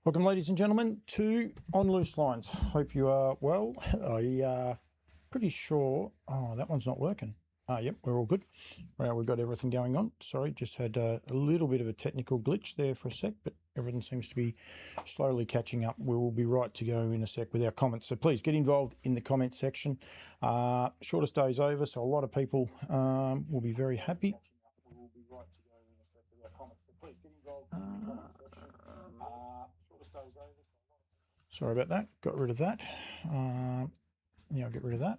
Welcome, ladies and gentlemen, to On Loose Lines. Hope you are well. Pretty sure. Oh, that one's not working. Yep, we're all good. Well, we've got everything going on. Sorry, just had a little bit of a technical glitch there for a sec, but everything seems to be slowly catching up. We will be right to go in a sec with our comments. So please get involved in the comment section. Shortest day's over, so a lot of people will be very happy. We will be right to go in a sec with our comments. So please get involved in the comment section. Shortest day's over. Sorry about that. Got rid of that. Yeah, I'll get rid of that.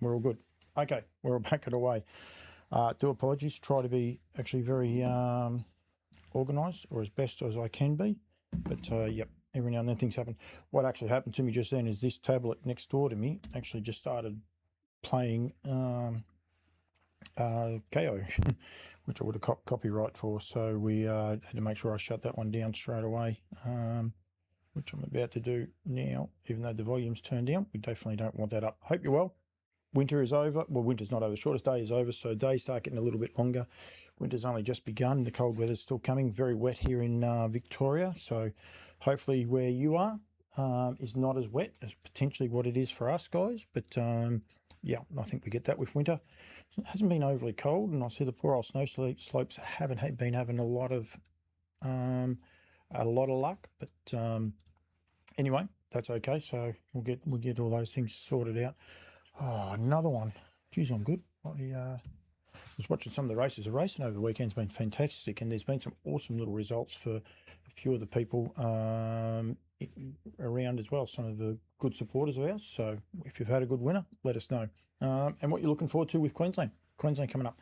We're all good. Okay, we're all back at away. Do apologies. Try to be actually very organised, or as best as I can be. But yep, every now and then things happen. What actually happened to me just then is this tablet next door to me actually just started playing KO, which I would have copyright for. So we had to make sure I shut that one down straight away, which I'm about to do now. Even though the volume's turned down, we definitely don't want that up. Hope you're well. Winter is over. Well, winter's not over. The shortest day is over, so days start getting a little bit longer. Winter's only just begun. The cold weather's still coming. Very wet here in Victoria, so hopefully where you are is not as wet as potentially what it is for us guys. But yeah, I think we get that with winter. It hasn't been overly cold, and I see the poor old snow slopes haven't been having a lot of luck. But anyway, that's okay. So we'll get all those things sorted out. Oh, another one. Geez, I'm good. I was watching some of the races. The racing over the weekend's been fantastic, and there's been some awesome little results for a few of the people around as well, some of the good supporters of ours. So if you've had a good winner, let us know. And what you're looking forward to with Queensland. Queensland coming up.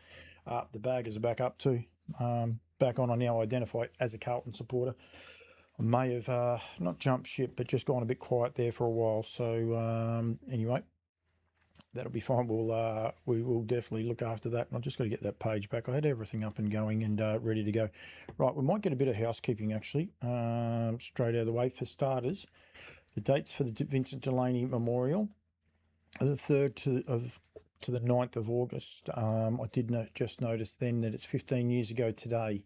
The Baggers are back up too. Back on, I now identify as a Carlton supporter. I may have not jumped ship, but just gone a bit quiet there for a while. So anyway, that'll be fine. We will definitely look after that. And I've just got to get that page back. I had everything up and going and ready to go. Right, we might get a bit of housekeeping actually, straight out of the way. For starters, the dates for the Vincent Delaney Memorial are the 3rd to the 9th of August. I did just notice then that it's 15 years ago today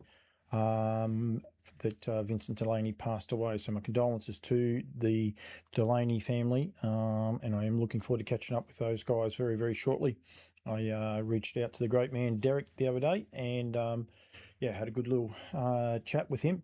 that Vincent Delaney passed away. So my condolences to the Delaney family, and I am looking forward to catching up with those guys very, very shortly. I reached out to the great man Derek the other day, and yeah, had a good little chat with him.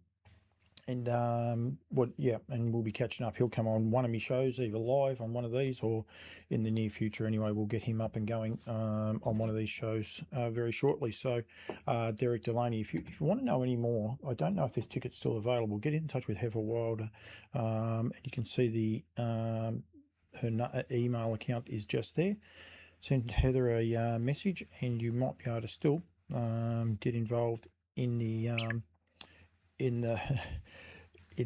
And and we'll be catching up. He'll come on one of my shows, either live on one of these or in the near future anyway. We'll get him up and going on one of these shows very shortly. So Derek Delaney, if you want to know any more, I don't know if this ticket's still available, get in touch with Heather Wilder, and you can see the her email account is just there. Send Heather a message, and you might be able to still get involved in the in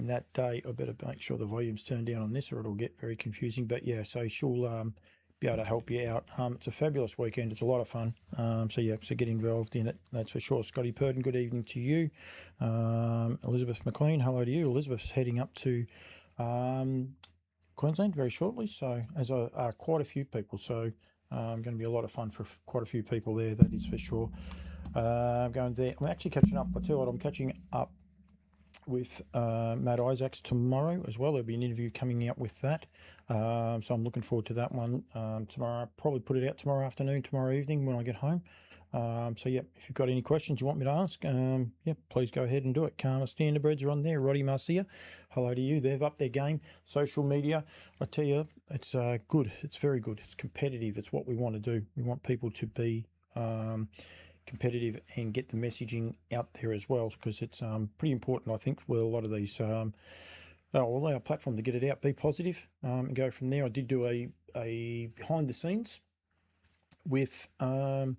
that day. I better make sure the volume's turned down on this or it'll get very confusing. But yeah, so she'll be able to help you out. It's a fabulous weekend. It's a lot of fun. So yeah, so get involved in it. That's for sure. Scotty Purden, good evening to you. Elizabeth McLean, hello to you. Elizabeth's heading up to Queensland very shortly. So as are quite a few people. So going to be a lot of fun for quite a few people there. That is for sure. Going there. I'm actually catching up. I tell you what, I'm catching up with Matt Isaacs tomorrow as well. There'll be an interview coming out with that, so I'm looking forward to that one tomorrow. I'll probably put it out tomorrow afternoon, tomorrow evening when I get home. So yeah, if you've got any questions you want me to ask, yeah, please go ahead and do it. Karma Standardbreds are on there. Roddy Marcia, hello to you. They've upped their game. Social media, I tell you, it's good. It's very good. It's competitive. It's what we want to do. We want people to be competitive and get the messaging out there as well, because it's pretty important, I think, with a lot of these allow our platform to get it out, be positive, and go from there. I did do a behind the scenes with David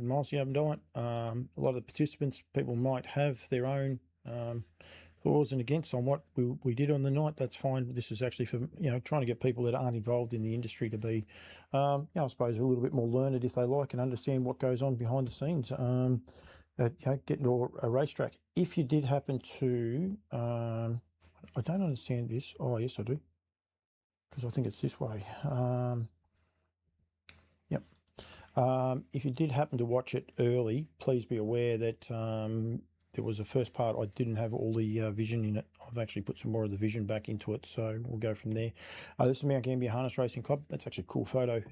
Miles the other night. A lot of the participants, people might have their own thoughts and against on what we did on the night. That's fine. This is actually for, trying to get people that aren't involved in the industry to be, I suppose, a little bit more learned if they like and understand what goes on behind the scenes. Getting to a racetrack. If you did happen to, I don't understand this. Oh, yes, I do, because I think it's this way. If you did happen to watch it early, please be aware that there was a first part, I didn't have all the vision in it. I've actually put some more of the vision back into it, so we'll go from there. This is Mount Gambier Harness Racing Club. That's actually a cool photo.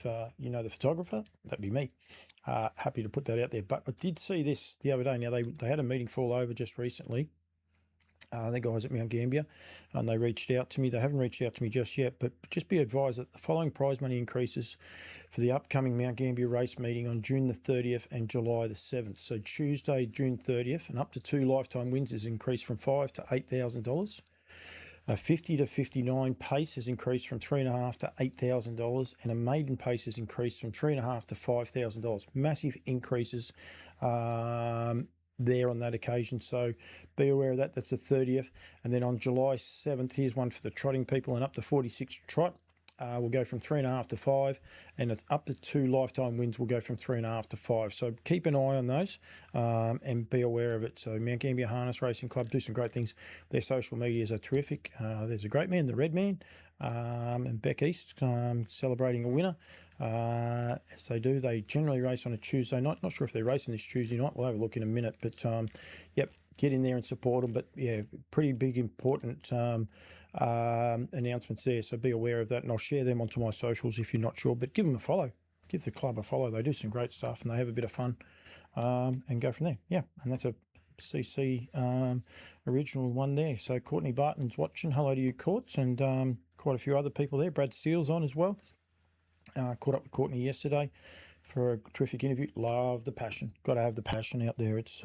If you know the photographer, that'd be me. Happy to put that out there. But I did see this the other day. Now, they had a meeting fall over just recently. The guys at Mount Gambier, and they reached out to me. They haven't reached out to me just yet, but just be advised that the following prize money increases for the upcoming Mount Gambier race meeting on June the 30th and July the 7th. So Tuesday, June 30th, and up to 2 lifetime wins is increased from $5,000 to $8,000. 50 to 59 pace has increased from $3,500 to $8,000, and a maiden pace has increased from $3,500 to $5,000. Massive increases there on that occasion, so be aware of that. That's the 30th. And then on July 7th, here's one for the trotting people, and up to 46 trot will go from $3,500 to $5,000, and it's up to 2 lifetime wins will go from $3,500 to $5,000. So keep an eye on those and be aware of it. So Mount Gambier Harness Racing Club do some great things. Their social medias are terrific. There's a great man, the Red Man, and Beck East celebrating a winner. As they do, they generally race on a Tuesday night. Not sure if they're racing this Tuesday night. We'll have a look in a minute. But yep, get in there and support them. But yeah, pretty big, important announcements there. So be aware of that, and I'll share them onto my socials if you're not sure. But give them a follow. Give the club a follow. They do some great stuff, and they have a bit of fun, and go from there. Yeah, and that's a CC original one there. So Courtney Barton's watching. Hello to you, Courts, and quite a few other people there. Brad Steele's on as well. Caught up with Courtney yesterday for a terrific interview. Love the passion. Got to have the passion out there. It's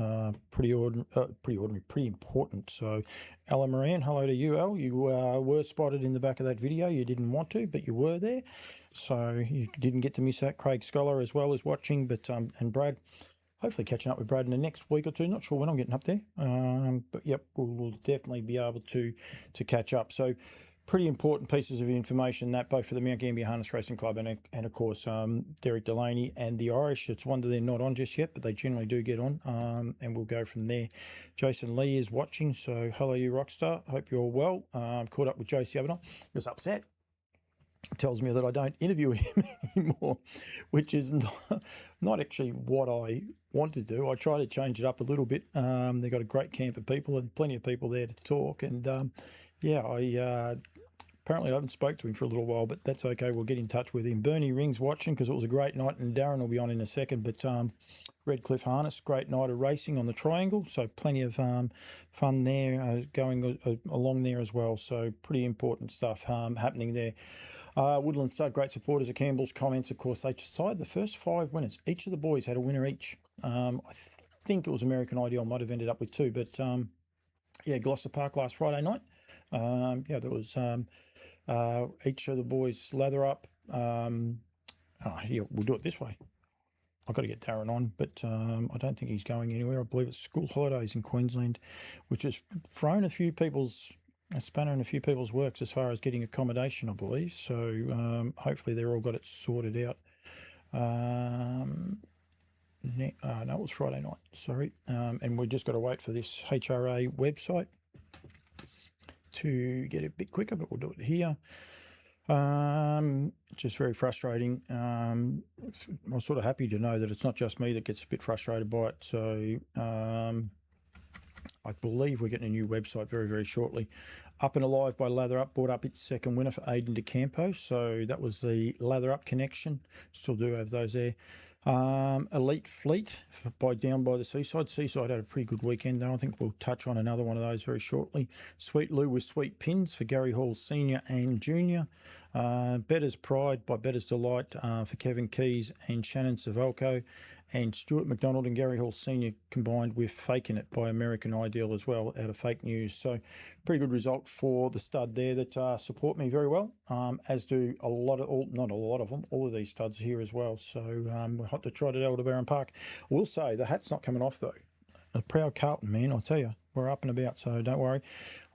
pretty ordinary, pretty important. So, Ella Moran, hello to you, Al. You were spotted in the back of that video. You didn't want to, but you were there. So you didn't get to miss that. Craig Scholar as well is watching, but and Brad. Hopefully catching up with Brad in the next week or two. Not sure when I'm getting up there, but yep, we'll definitely be able to catch up. So, pretty important pieces of information, that both for the Mount Gambier Harness Racing Club and of course Derek Delaney and the Irish. It's one that they're not on just yet, but they generally do get on, and we'll go from there. Jason Lee is watching, so hello you rockstar. Hope you're well. Caught up with Jace the other night. He was upset. Tells me that I don't interview him anymore, which is not actually what I want to do. I try to change it up a little bit. They've got a great camp of people and plenty of people there to talk, and yeah, apparently I haven't spoke to him for a little while, but that's okay. We'll get in touch with him. Bernie Ring's watching because it was a great night, and Darren will be on in a second. But Redcliffe Harness, great night of racing on the Triangle, so plenty of fun there going along there as well. So pretty important stuff happening there. Woodland Stud, great supporters of Campbell's. Comments, of course, they decided the first 5 winners. Each of the boys had a winner each. I think it was American Ideal, might have ended up with 2, but yeah, Gloucester Park last Friday night. Yeah, there was each of the boys lather up. Yeah, we'll do it this way. I've got to get Darren on, but I don't think he's going anywhere. I believe it's school holidays in Queensland, which has thrown a spanner in a few people's works as far as getting accommodation, I believe. So hopefully they're all got it sorted out. No, it was Friday night, sorry. And we've just got to wait for this HRA website to get it a bit quicker, but we'll do it here. Just very frustrating. I'm sort of happy to know that it's not just me that gets a bit frustrated by it. So I believe we're getting a new website very, very shortly. Up and Alive by Lather Up brought up its second winner for Aidan DeCampo. So that was the Lather Up connection. Still do have those there. Elite Fleet Down by the Seaside. Seaside had a pretty good weekend, though. I think we'll touch on another one of those very shortly. Sweet Lou with Sweet Pins for Gary Hall Senior and Junior. Better's Pride by Better's Delight for Kevin Keys and Shannon Savolko. And Stuart McDonald and Gary Hall Senior combined with Faking It by American Ideal as well, out of Fake News. So pretty good result for the stud there that support me very well, as do not a lot of them, all of these studs here as well. So we're hot to trot at Aldebaran Park. I will say the hat's not coming off though. A proud Carlton man, I'll tell you. We're up and about, so don't worry.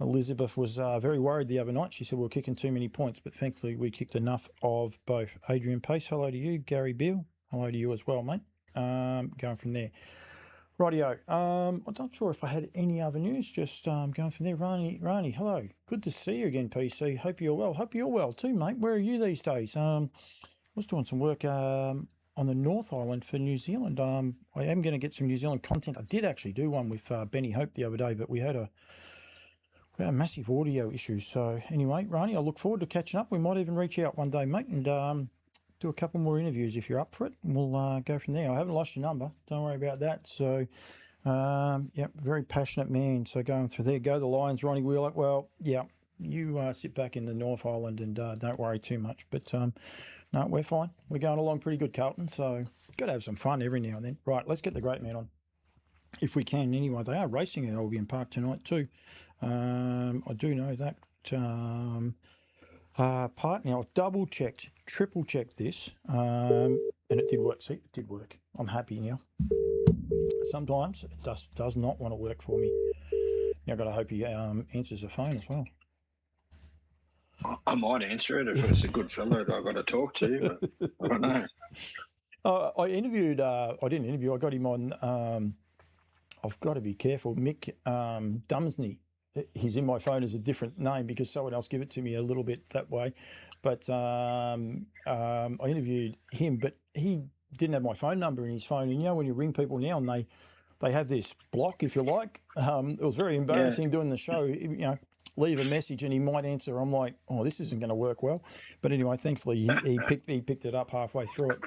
Elizabeth was very worried the other night. She said we were kicking too many points, but thankfully we kicked enough of both. Adrian Pace, hello to you. Gary Beale, hello to you as well, mate. Going from there. Rightio. I'm not sure if I had any other news, just going from there. Rani, hello. Good to see you again, PC. Hope you're well. Hope you're well too, mate. Where are you these days? I was doing some work on the North Island for New Zealand. I am going to get some New Zealand content. I did actually do one with Benny Hope the other day, but we had a massive audio issue. So anyway, Rani, I look forward to catching up. We might even reach out one day, mate, and do a couple more interviews if you're up for it. And we'll go from there. I haven't lost your number. Don't worry about that. So, yeah, very passionate man. So going through there, go the Lions, Ronnie Wheeler. Well, yeah, you sit back in the North Island and don't worry too much. But no, we're fine. We're going along pretty good, Carlton. So got to have some fun every now and then. Right, let's get the great man on. If we can, anyway. They are racing at Albion Park tonight too. I do know that part. Now, I've double checked, triple checked this, and it did work. See, it did work. I'm happy now. Sometimes it does not want to work for me. Now, I've got to hope he answers the phone as well. I might answer it if it's a good fellow that I've got to talk to, but I don't know. I interviewed, I didn't interview, I got him on, I've got to be careful, Mick Dumsney. He's in my phone as a different name because someone else gave it to me a little bit that way. But I interviewed him, but he didn't have my phone number in his phone. And you know, when you ring people now and they have this block, if you like, it was very embarrassing doing the show, you know, leave a message and he might answer. I'm like, oh, this isn't going to work well. But anyway, thankfully he picked it up halfway through it.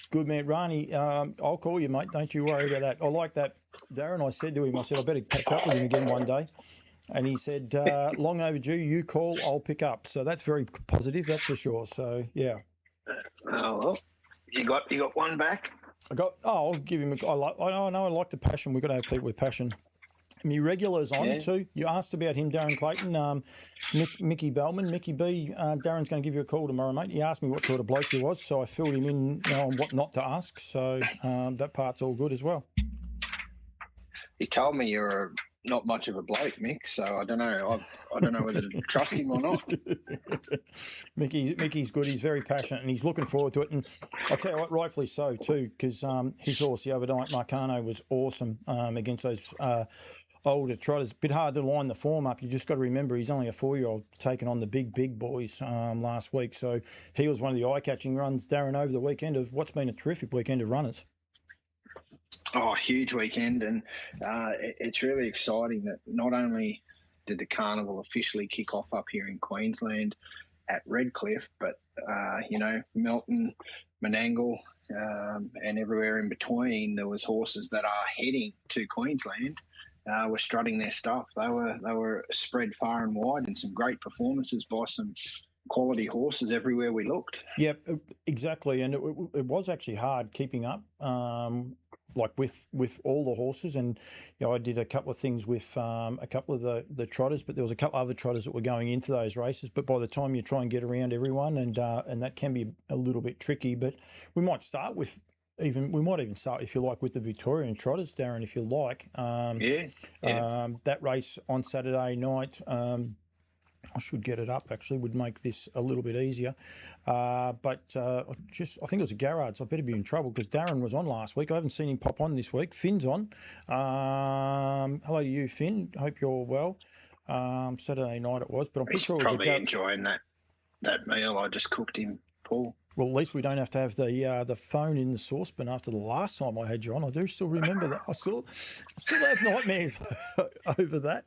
Good man, Rani. I'll call you, mate. Don't you worry about that. I like that. Darren, I said to him, I said, I better catch up with him again one day. And he said, long overdue, you call, I'll pick up. So that's very positive, that's for sure. So, yeah. Oh, well, you got one back? I'll give him I like the passion. We've got to have people with passion. Me regulars on too. You asked about him, Darren Clayton, Mickey Bellman, Mickey B. Darren's going to give you a call tomorrow, mate. He asked me what sort of bloke he was, so I filled him in on what not to ask. So that part's all good as well. He told me you're not much of a bloke, Mick. So I don't know. I don't know whether to trust him or not. Mickey's good. He's very passionate and he's looking forward to it. And I'll tell you what, rightfully so too, because his horse the other night, Marcano, was awesome against those older trotters. Bit hard to line the form up. You just got to remember he's only a 4-year-old taking on the big boys last week. So he was one of the eye-catching runs, Darren, over the weekend of what's been a terrific weekend of runners. Oh, huge weekend. And it's really exciting that not only did the carnival officially kick off up here in Queensland at Redcliffe, but, you know, Melton, Menangle, and everywhere in between, there was horses that are heading to Queensland were strutting their stuff. They were spread far and wide, and some great performances by some quality horses everywhere we looked. Yep, exactly. And it was actually hard keeping up, like with all the horses. And you know, I did a couple of things with a couple of the trotters, but there was a couple of other trotters that were going into those races. But by the time you try and get around everyone, and that can be a little bit tricky. But we might start with. We might even start, if you like, with the Victorian trotters, Darren, if you like. That race on Saturday night, I should get it up, actually, would make this a little bit easier. But I think it was a Garrard's. I better be in trouble because Darren was on last week. I haven't seen him pop on this week. Finn's on. Hello to you, Finn. Hope you're well. Saturday night it was, but I'm pretty sure it was probably enjoying that meal I just cooked him, Paul. Well, at least we don't have to have the phone in the saucepan after the last time I had you on. I do still remember that. I still have nightmares over that.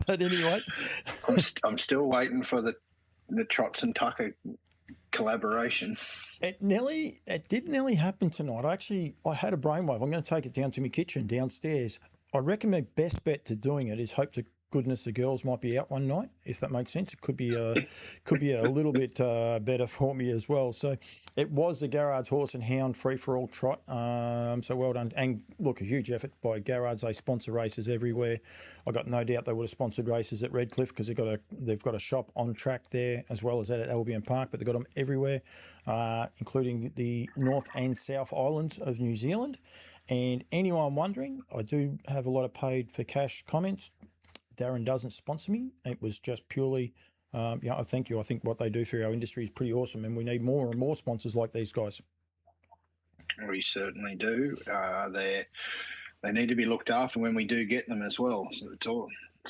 But anyway, I'm still waiting for the Trots and Tucker collaboration. It did nearly happen tonight. I had a brainwave. I'm going to take it down to my kitchen downstairs. I reckon my best bet to doing it is hope to goodness the girls might be out one night, if that makes sense. It could be a little bit better for me as well. So it was the Garrard's Horse and Hound free-for-all trot. So well done. And look, a huge effort by Garrard's. They sponsor races everywhere. I got no doubt they would have sponsored races at Redcliffe because they've got a shop on track there as well as at Albion Park, but they've got them everywhere, including the North and South Islands of New Zealand. And anyone wondering, I do have a lot of paid for cash comments. Darren doesn't sponsor me. It was just purely, thank you. I think what they do for our industry is pretty awesome, and we need more and more sponsors like these guys. We certainly do. They need to be looked after when we do get them as well. So it's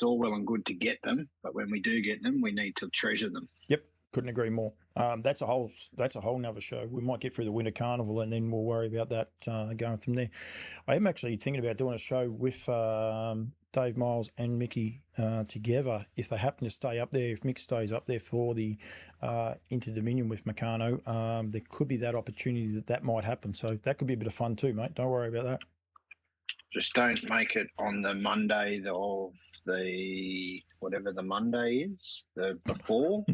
all well and good to get them, but when we do get them, we need to treasure them. Yep, Couldn't agree more. That's a whole nother show. We might get through the Winter Carnival and then we'll worry about that going from there. I am actually thinking about doing a show with Dave Miles and Mickey together if they happen to stay up there. If Mick stays up there for the Inter-Dominion with Meccano, there could be that opportunity that might happen. So that could be a bit of fun too, mate. Don't worry about that. Just don't make it on the Monday of the whatever the Monday is, the before.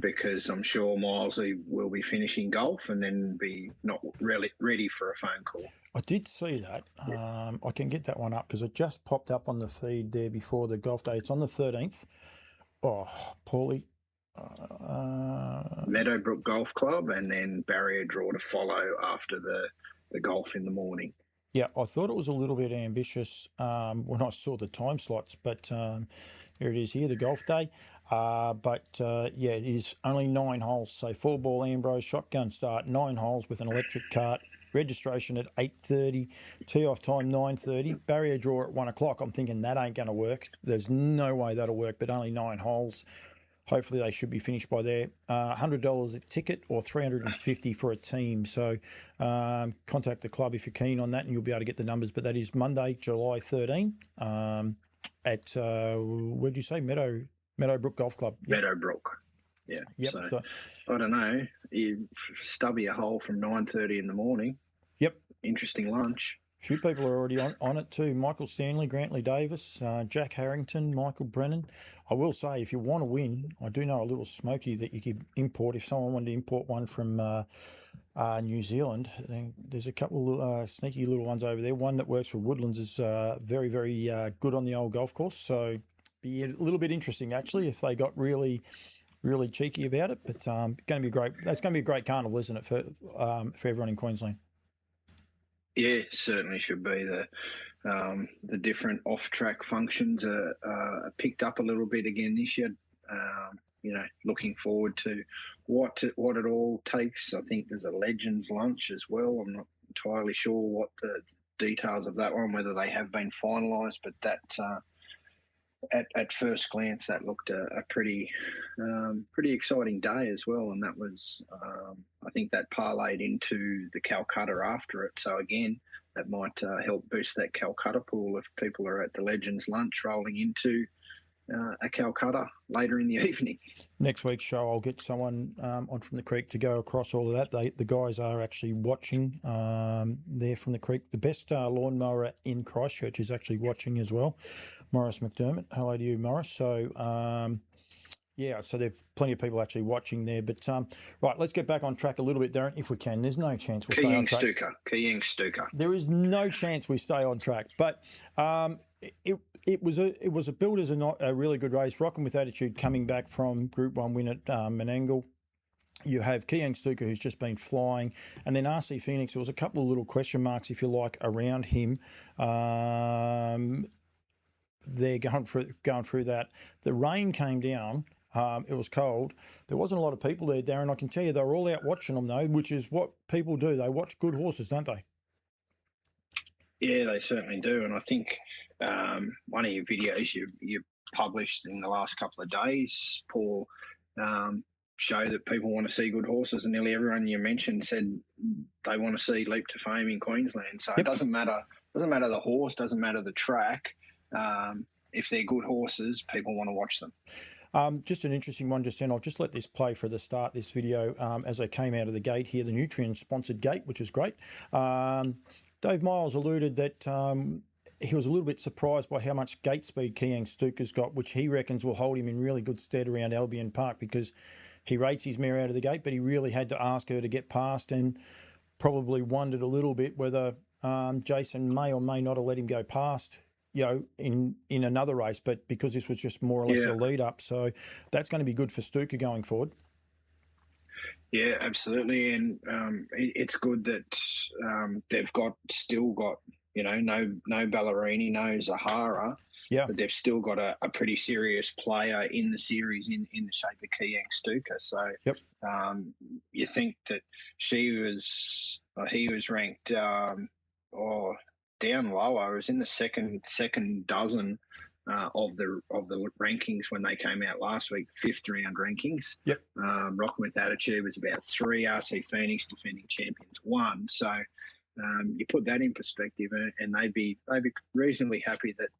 Because I'm sure Milesley will be finishing golf and then be not really ready for a phone call. I did see that. I can get that one up because it just popped up on the feed there before the golf day. It's on the 13th. Oh, Paulie. Meadowbrook Golf Club and then barrier draw to follow after the golf in the morning. Yeah, I thought it was a little bit ambitious when I saw the time slots, but here it is here, the golf day. Yeah, it is only 9 holes. So 4-ball Ambrose, shotgun start, 9 holes with an electric cart. Registration at 8:30, tee off time 9:30, barrier draw at 1 o'clock. I'm thinking that ain't going to work. There's no way that'll work, but only 9 holes. Hopefully they should be finished by there. $100 a ticket or $350 for a team. So contact the club if you're keen on that and you'll be able to get the numbers. But that is Monday, July 13 at, where'd you say, Meadowbrook Golf Club? Yep. Meadowbrook. Yeah. Yep. So, I don't know. You stubby a hole from 9:30 in the morning. Yep. Interesting lunch. A few people are already on it too. Michael Stanley, Grantley Davis, Jack Harrington, Michael Brennan. I will say, if you want to win, I do know a little smoky that you could import. If someone wanted to import one from New Zealand, then there's a couple of sneaky little ones over there. One that works for Woodlands is very, very good on the old golf course. So be a little bit interesting, actually, if they got really cheeky about it. But going to be great. That's going to be a great carnival, isn't it, for everyone in Queensland? Yeah, certainly should be. The different off-track functions are picked up a little bit again this year. Looking forward to what it all takes. I think there's a Legends lunch as well. I'm not entirely sure what the details of that one, whether they have been finalised, but that at first glance that looked a pretty exciting day as well. And that was I think that parlayed into the Calcutta after it. So again, that might help boost that Calcutta pool if people are at the Legends lunch rolling into a Calcutta later in the evening. Next week's show, I'll get someone on from the Creek to go across all of that. The guys are actually watching there from the Creek. The best lawnmower in Christchurch is actually watching as well. Morris McDermott. Hello to you, Morris. So, so there's plenty of people actually watching there. But, right, let's get back on track a little bit, Darren, if we can. There's no chance we'll stay on track. Keying Stuka. There is no chance we stay on track. But it was a build as a really good race. Rocking with Attitude coming back from Group 1 win at Menangle. You have Keang Stuka, who's just been flying, and then RC Phoenix. There was a couple of little question marks, if you like, around him. They're going through that. The rain came down. It was cold. There wasn't a lot of people there, Darren. I can tell you they were all out watching them, though, which is what people do. They watch good horses, don't they? Yeah, they certainly do. And I think one of your videos you published in the last couple of days, Paul, show that people want to see good horses, and nearly everyone you mentioned said they want to see Leap to Fame in Queensland. So It doesn't matter the horse, doesn't matter the track. If they're good horses, people want to watch them. Just an interesting one just then. I'll just let this play for the start, this video, as I came out of the gate here, the Nutrien-sponsored gate, which is great. Dave Miles alluded that he was a little bit surprised by how much gate speed Keang Stuka's got, which he reckons will hold him in really good stead around Albion Park, because he rates his mare out of the gate, but he really had to ask her to get past, and probably wondered a little bit whether Jason may or may not have let him go past, in another race, but because this was just more or less a lead up. So that's going to be good for Stuka going forward. Yeah, absolutely. And it's good that they've still got, no Ballerini, no Zahara. Yeah. But they've still got a pretty serious player in the series in the shape of Keang Stuka. So you think that he was ranked down lower. It was in the second dozen of the rankings when they came out last week, 5th round rankings. Yep. Rocking with Attitude was about 3, RC Phoenix defending champions 1. So you put that in perspective, and they'd be reasonably happy that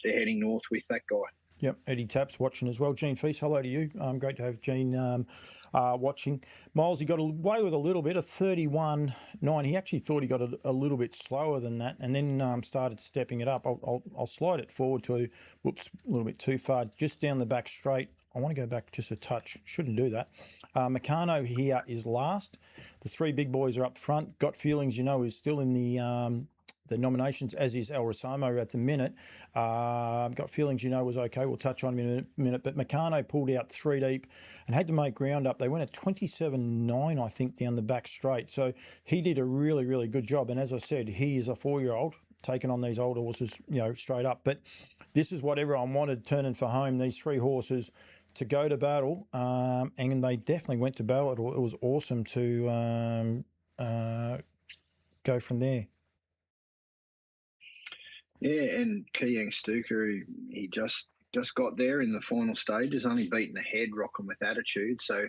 they're heading north with that guy. Yep, Eddie Tapp's watching as well. Gene Feast, hello to you. Great to have Gene watching. Miles, he got away with a little bit, a 31.9. He actually thought he got a little bit slower than that, and then started stepping it up. I'll slide it forward to, whoops, a little bit too far, just down the back straight. I want to go back just a touch. Shouldn't do that. Meccano here is last. The 3 big boys are up front. Got Feelings, is still in the nominations, as is El Rosamo at the minute. Got Feelings, was okay. We'll touch on him in a minute. But Meccano pulled out 3 deep and had to make ground up. They went at 27.9, I think, down the back straight. So he did a really, really good job. And as I said, he is a 4-year-old taking on these older horses, straight up. But this is what everyone wanted, turning for home, these 3 horses to go to battle. And they definitely went to battle. It was awesome to go from there. Yeah, and Kiyang Stuka, he just got there in the final stages, only beaten the head, Rocking with Attitude. So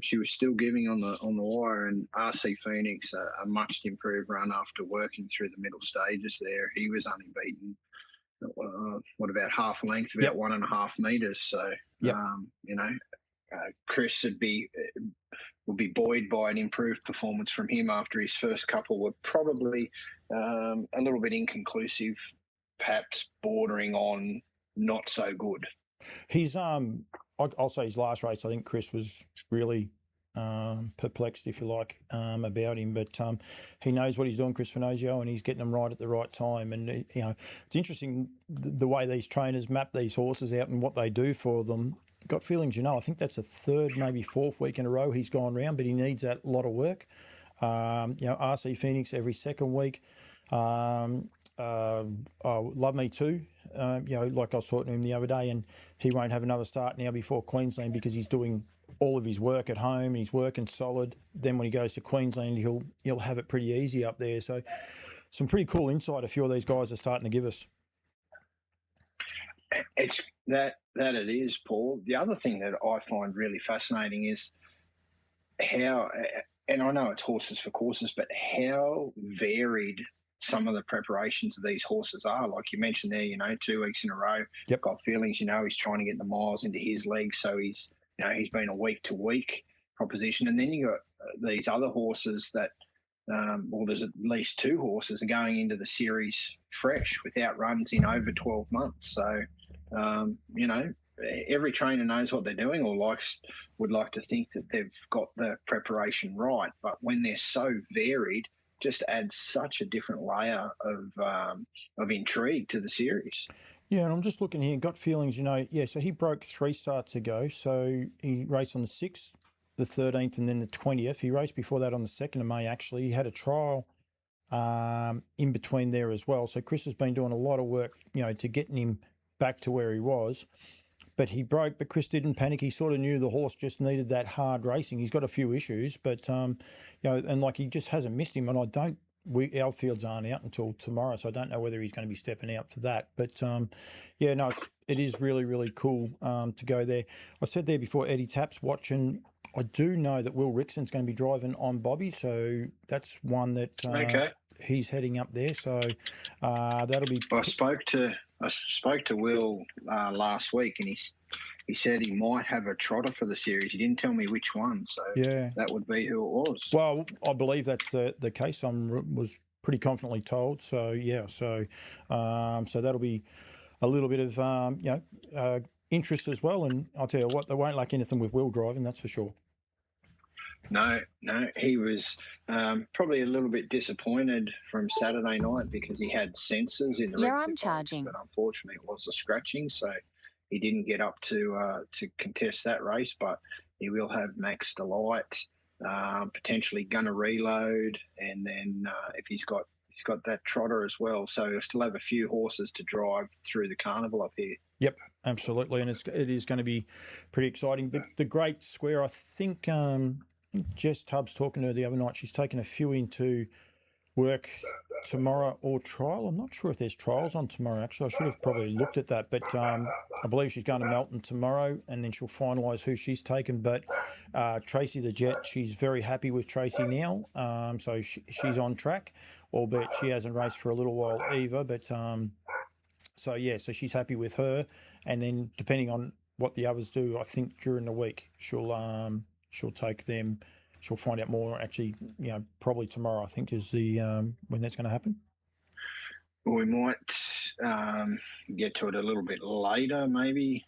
she was still giving on the wire. And RC Phoenix, a much improved run after working through the middle stages there. He was only beaten, about half length, about 1.5 metres. So, Chris would be buoyed by an improved performance from him after his first couple were probably a little bit inconclusive, perhaps bordering on not so good. He's I'll say his last race, I think Chris was really perplexed, if you like, about him, but he knows what he's doing, Chris Finozio, and he's getting them right at the right time. And it's interesting the way these trainers map these horses out and what they do for them. Got Feelings, I think that's a 3rd, maybe 4th week in a row he's gone round, but he needs that lot of work. RC Phoenix every 2nd week. Love Me Too. Like I was talking to him the other day, and he won't have another start now before Queensland because he's doing all of his work at home. He's working solid. Then when he goes to Queensland, he'll have it pretty easy up there. So some pretty cool insight a few of these guys are starting to give us. It's that it is, Paul. The other thing that I find really fascinating is how, and I know it's horses for courses, but how varied some of the preparations of these horses are. Like you mentioned there, 2 weeks in a row. Yep. Got Feelings, he's trying to get the miles into his legs, so he's been a week to week proposition. And then you got these other horses that, there's at least 2 horses going into the series fresh without runs in over 12 months. So, every trainer knows what they're doing or would like to think that they've got the preparation right. But when they're so varied, just adds such a different layer of intrigue to the series. Yeah, and I'm just looking here. Got Feelings, so he broke 3 starts ago. So he raced on the 6th, the 13th, and then the 20th. He raced before that on the 2nd of May, actually. He had a trial in between there as well. So Chris has been doing a lot of work, to getting him back to where he was. But he broke, but Chris didn't panic. He sort of knew the horse just needed that hard racing. He's got a few issues, but, and he just hasn't missed him. And our fields aren't out until tomorrow, so I don't know whether he's going to be stepping out for that. But, it is really, really cool to go there. I said there before, Eddie Tapp's watching. I do know that Will Rickson's going to be driving on Bobby, so that's one that he's heading up there. So that'll be... I spoke to Will last week, and he said he might have a trotter for the series. He didn't tell me which one, so that would be who it was. Well, I believe that's the case. I was pretty confidently told. So so that'll be a little bit of interest as well. And I'll tell you what, they won't lack anything with Will driving, that's for sure. No, he was probably a little bit disappointed from Saturday night because he had sensors in the I'm charging, but unfortunately it was a scratching, so he didn't get up to contest that race. But he will have Max Delight, potentially Gonna Reload, and then if he's got that trotter as well, so he'll still have a few horses to drive through the carnival up here. Yep, absolutely, and it is going to be pretty exciting. The Great Square, I think Jess Tubbs talking to her the other night, she's taken a few into work tomorrow or trial. I'm not sure if there's trials on tomorrow, actually. I should have probably looked at that, but I believe she's going to Melton tomorrow, and then she'll finalise who she's taken. But Tracy the Jet, she's very happy with Tracy now, so she's on track, albeit she hasn't raced for a little while either. But so she's happy with her, and then depending on what the others do, I think during the week she'll take them. She'll find out more. Actually, probably tomorrow, I think, is the when that's going to happen. We might get to it a little bit later, maybe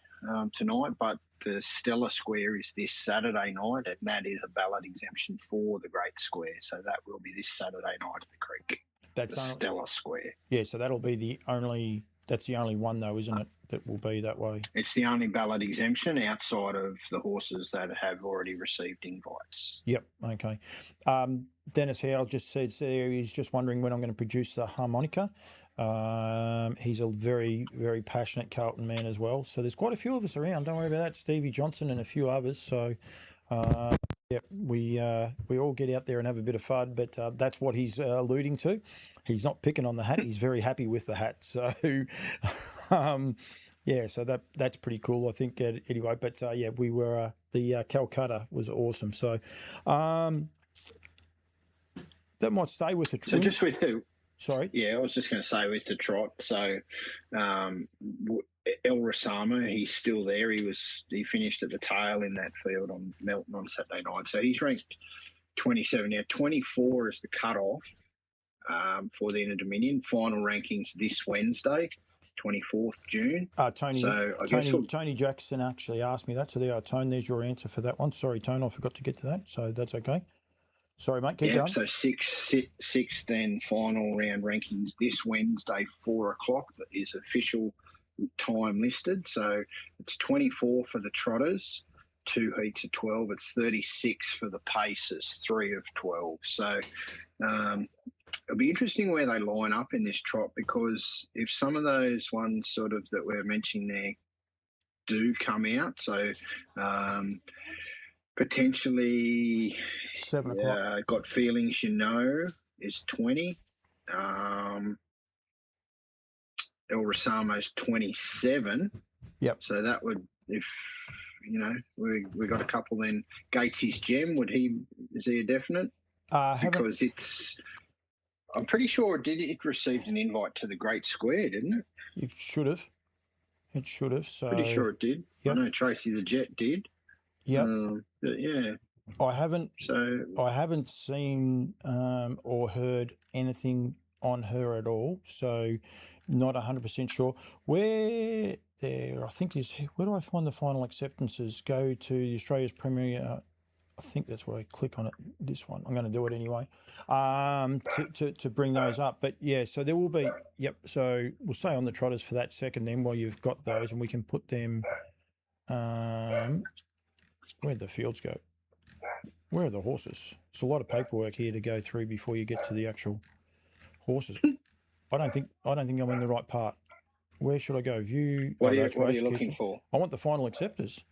tonight. But the Stella Square is this Saturday night, and that is a ballot exemption for the Great Square. So that will be this Saturday night at the Creek. That's the Stella Square. Yeah, so that'll be the only. That's the only one, though, isn't it? That will be that way. It's the only ballot exemption outside of the horses that have already received invites. Yep. Okay. Dennis Howe just says there he's just wondering when I'm going to produce the harmonica. He's a very, very passionate Carlton man as well. So there's quite a few of us around. Don't worry about that. Stevie Johnson and a few others. So, we all get out there and have a bit of fun. But that's what he's alluding to. He's not picking on the hat. He's very happy with the hat. So, so that's pretty cool, I think. Anyway, but we were the Calcutta was awesome. So that might stay with the. So just with the. Sorry. Yeah, I was just going to say with the trot. So El Rosamo, he's still there. He finished at the tail in that field on Melton on Saturday night. So he's ranked 27 now. 24 is the cutoff for the Inter-Dominion. Final rankings this Wednesday, 24th June. Tony Jackson actually asked me that. So there, Tone, there's your answer for that one. Sorry, Tone, I forgot to get to that. So that's okay. Sorry, mate, keep going. So six then final round rankings this Wednesday, 4 o'clock. That is official time listed. So it's 24 for the trotters, 2 heats of 12. It's 36 for the pacers, 3 of 12. So it'll be interesting where they line up in this trot, because if some of those ones sort of that we're mentioning there do come out, so potentially 7 o'clock. Got Feelings is 20. El Rosamo's 27. Yep. So that would, if we got a couple then. Gatesy's Gem, is he a definite? Because I'm pretty sure it received an invite to the Great Square, didn't it? It should have. So pretty sure it did. Yep. I know Tracy the Jet did. Yep. Yeah. I haven't seen or heard anything on her at all, so not 100% sure. Where do I find the final acceptances? Go to the Australia's Premier. I think that's where I click on it. This one, I'm going to do it anyway. To bring those up, but yeah. So there will be. Yep. So we'll stay on the trotters for that second, then while you've got those, and we can put them. Where'd the fields go? Where are the horses? There's a lot of paperwork here to go through before you get to the actual horses. I don't think I'm in the right part. Where should I go? View. What are you looking for? I want the final acceptors.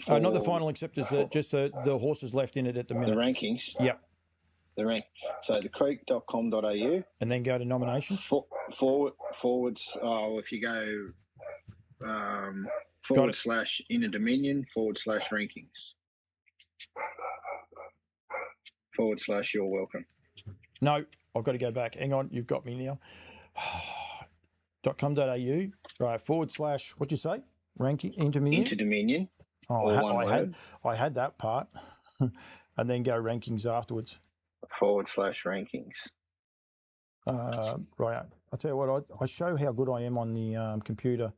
Not the final acceptors. Just the horses left in it at the minute. The rankings. Yep. The rank. So thecreek.com.au. And then go to nominations. Forwards. If you go / Inner Dominion / rankings. / you're welcome. No, I've got to go back. Hang on, you've got me now. .com.au, right, / what'd you say? Ranking, Inter-Dominion? Inter-Dominion. Oh, I had that part. And then go rankings afterwards. / rankings. Right, I'll tell you what, I show how good I am on the computer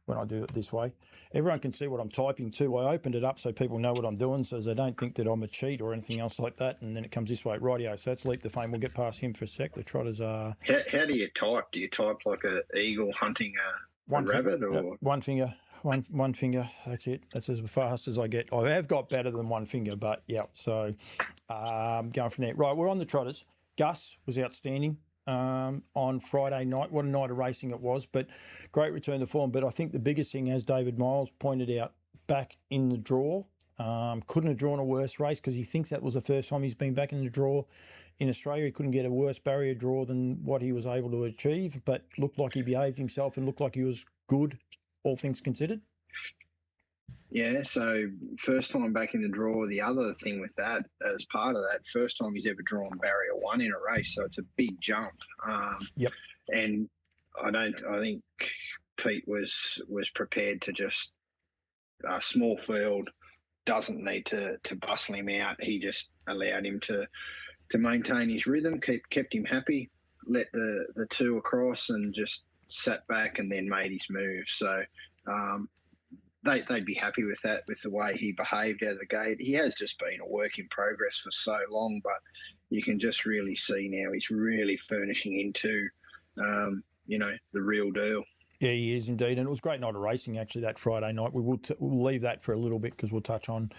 when I do it this way. Everyone can see what I'm typing too. I opened it up so people know what I'm doing, so they don't think that I'm a cheat or anything else like that, and then it comes this way. Rightio, so that's Leap the Fame. We'll get past him for a sec. The trotters are... How do you type? Do you type like an eagle hunting a rabbit? Or one finger. One finger, that's it. That's as fast as I get. I have got better than one finger, but yeah. So going from there. Right, we're on the trotters. Gus was outstanding on Friday night. What a night of racing it was, but great return to form. But I think the biggest thing, as David Miles pointed out, back in the draw, Couldn't have drawn a worse race because he thinks that was the first time he's been back in the draw in Australia. He couldn't get a worse barrier draw than what he was able to achieve, but looked like he behaved himself and looked like he was good, all things considered. Yeah, so first time back in the draw. The other thing with that, as part of that, first time he's ever drawn barrier 1 in a race, so it's a big jump. Yep. And I think Pete was prepared to just small field, doesn't need to bustle him out. He just allowed him to maintain his rhythm, kept him happy, let the two across, and just sat back and then made his move. So they'd be happy with that, with the way he behaved out of the gate. He has just been a work in progress for so long, but you can just really see now he's really furnishing into, the real deal. Yeah, he is indeed. And it was a great night of racing, actually, that Friday night. We'll leave that for a little bit because we'll touch on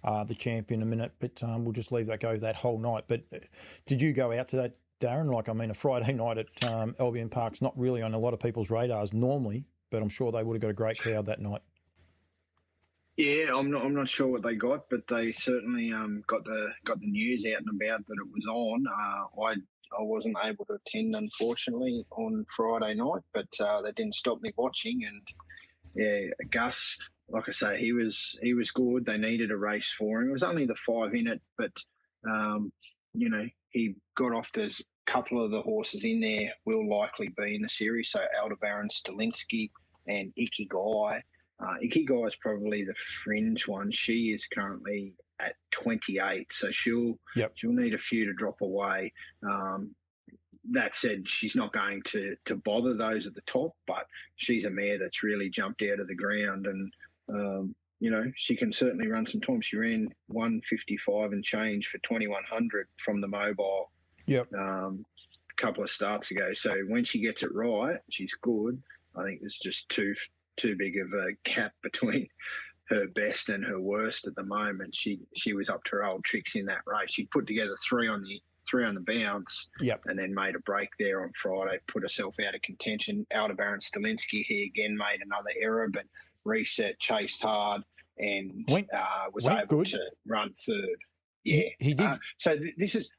the champ in a minute, but we'll just leave that go that whole night. But did you go out to that, Darren? A Friday night at Albion Park's not really on a lot of people's radars normally, but I'm sure they would have got a great crowd that night. Yeah, I'm not sure what they got, but they certainly got the news out and about that it was on. I wasn't able to attend, unfortunately, on Friday night, but that didn't stop me watching. And yeah, Gus, like I say, he was good. They needed a race for him. It was only the 5 in it, but he got off. There's a couple of the horses in there will likely be in the series. So Aldebaran, Stalinsky, and Ikigai. Ikigai is probably the fringe one. She is currently at 28, so she'll need a few to drop away. That said, she's not going to bother those at the top, but she's a mare that's really jumped out of the ground, and she can certainly run some time. She ran 1:55 and change for 2100 from the mobile. Yep. A couple of starts ago. So when she gets it right, she's good. I think there's just too big of a gap between her best and her worst at the moment. She was up to her old tricks in that race. She put together three on the bounce, and then made a break there on Friday, put herself out of contention. Aldebaran Stalinsky, he again made another error, but reset, chased hard, and was able to run third. Yeah, he did. So this is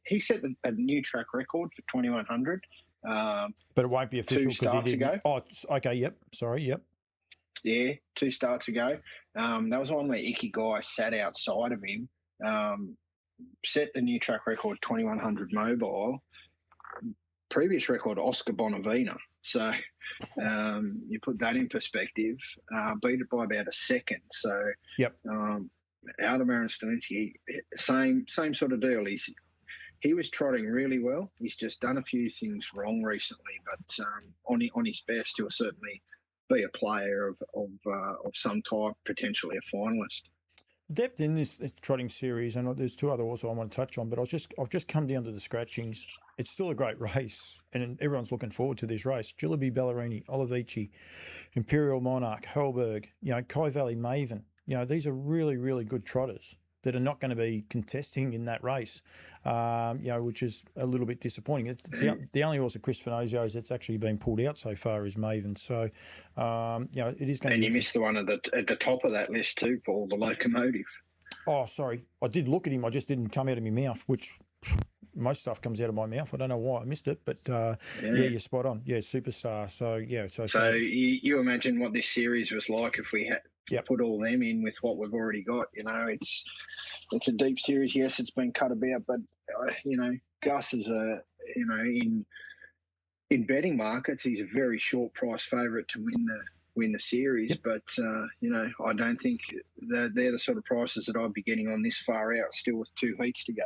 he set a new track record for 2100. But it won't be official because he didn't. Ago. Oh, okay. Yep. Sorry. Yep. Yeah, 2 starts ago. That was one where Ikigai sat outside of him, set the new track record 2100 mobile. Previous record Oscar Bonavina. So you put that in perspective. Beat it by about a second. So yep. Aldebaran Stalinsky, same sort of deal. He was trotting really well. He's just done a few things wrong recently, but on his best, he'll certainly be a player of some type, potentially a finalist. Depth in this trotting series, and there's 2 other also I want to touch on, but I've just come down to the scratchings. It's still a great race, and everyone's looking forward to this race. Gillaby Ballerini, Olivici, Imperial Monarch, Hellberg, Kai Valley Maven. These are really, really good trotters that are not going to be contesting in that race, which is a little bit disappointing. It's the only horse of Chris Finozio's that's actually been pulled out so far is Maven. So, it is going to be... And you missed the one at the top of that list too, Paul, the Locomotive. Oh, sorry. I did look at him. I just didn't come out of my mouth, which most stuff comes out of my mouth. I don't know why I missed it, but you're spot on. Yeah, superstar. So, yeah. So you imagine what this series was like if we had... Yep. Put all them in with what we've already got. It's a deep series. Yes, it's been cut about, but Gus is in betting markets, he's a very short price favourite to win the series. Yep. But I don't think they're the sort of prices that I'd be getting on this far out, still with 2 heats to go.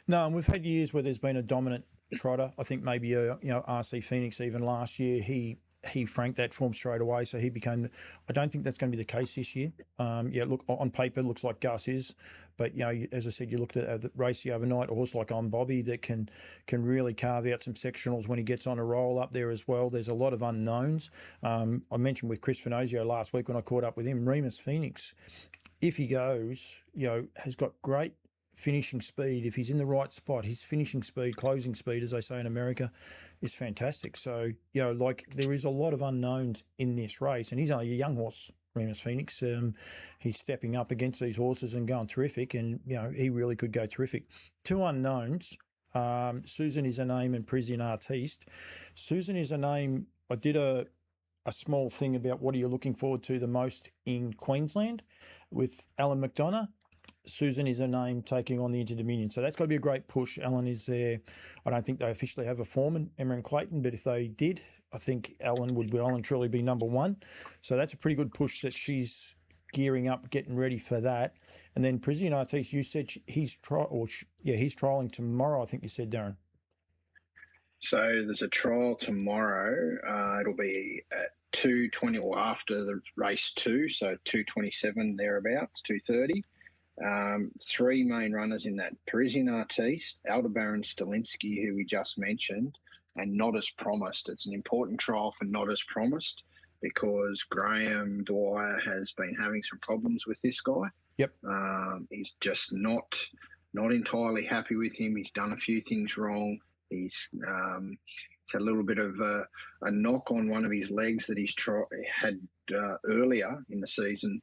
No, and we've had years where there's been a dominant trotter. I think maybe RC Phoenix even last year he franked that form straight away, so he became... I don't think that's going to be the case this year. Look, on paper, it looks like Gus is, but, as I said, you looked at the race the other night, a horse like On Bobby that can really carve out some sectionals when he gets on a roll up there as well. There's a lot of unknowns. I mentioned with Chris Finozio last week when I caught up with him, Remus Phoenix, if he goes, has got great finishing speed. If he's in the right spot, his finishing speed, closing speed, as they say in America, is fantastic. So, there is a lot of unknowns in this race, and he's only a young horse Remus Phoenix. He's stepping up against these horses and going terrific, and he really could go terrific. Two unknowns. Susan is a name and Parisian Artiste. Susan is a name. I did a small thing about what are you looking forward to the most in Queensland with Alan McDonough. Susan is a name taking on the Inter-Dominion. So that's got to be a great push. Alan is there. I don't think they officially have a foreman, Darren Clayton, but if they did, I think Alan would well and truly be number one. So that's a pretty good push that she's gearing up, getting ready for that. And then Parisian Artiste, you said he's trialling tomorrow, I think you said, Darren. So there's a trial tomorrow. It'll be at 2:20 or after the race 2, so 2:27 thereabouts, 2:30. Three main runners in that: Parisian Artiste, Aldebaran Stalinsky, who we just mentioned, and Not As Promised. It's an important trial for Not As Promised because Graham Dwyer has been having some problems with this guy. Yep. He's just not entirely happy with him. He's done a few things wrong. He's had a little bit of a knock on one of his legs that he's had earlier in the season.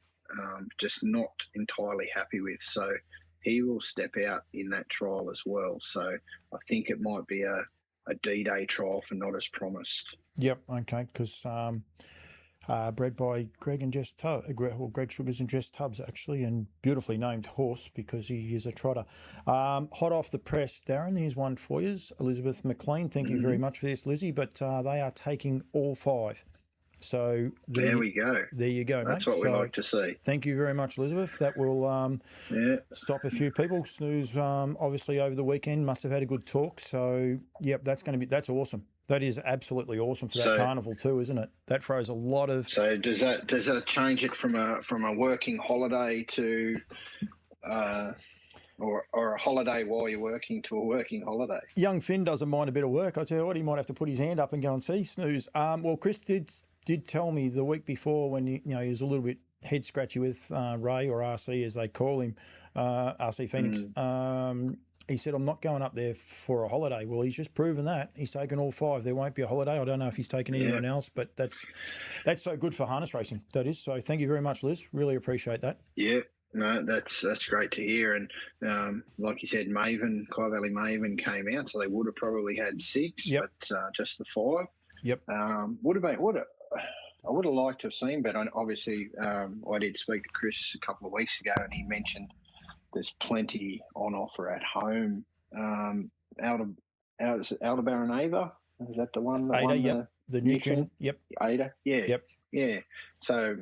Just not entirely happy with. So he will step out in that trial as well. So I think it might be a D-Day trial for Not As Promised. Yep, okay, because bred by Greg and Jess Greg Sugars and Jess Tubbs, actually, and beautifully named horse because he is a trotter. Hot off the press, Darren, here's one for you. Elizabeth McLean, thank you very much for this, Lizzie, but they are taking all 5. So there we go. There you go, That's mate. what we like to see. Thank you very much, Elizabeth. That will stop a few people. Snooze, obviously, over the weekend must have had a good talk. So, yep, that's awesome. That is absolutely awesome for that carnival too, isn't it? That throws a lot of. So does that change it from a working holiday to or a holiday while you're working to a working holiday? Young Finn doesn't mind a bit of work. I tell you what, he might have to put his hand up and go and see Snooze. Well, Chris did tell me the week before when he was a little bit head scratchy with Ray, or RC as they call him, RC Phoenix. He said, I'm not going up there for a holiday. Well, he's just proven that. He's taken all 5. There won't be a holiday. I don't know if he's taken anyone else, but that's so good for harness racing. That is. So thank you very much, Liz. Really appreciate that. Yeah. No, that's great to hear. And like you said, Kai Valley Maven came out, so they would have probably had 6, but just the 5. Yep. Would have been I would have liked to have seen, but obviously I did speak to Chris a couple of weeks ago, and he mentioned there's plenty on offer at home. Aldebaran Ava, is that the one? Ada, yep. The nutrient, yep. Ada, yeah. Yep. Yeah. So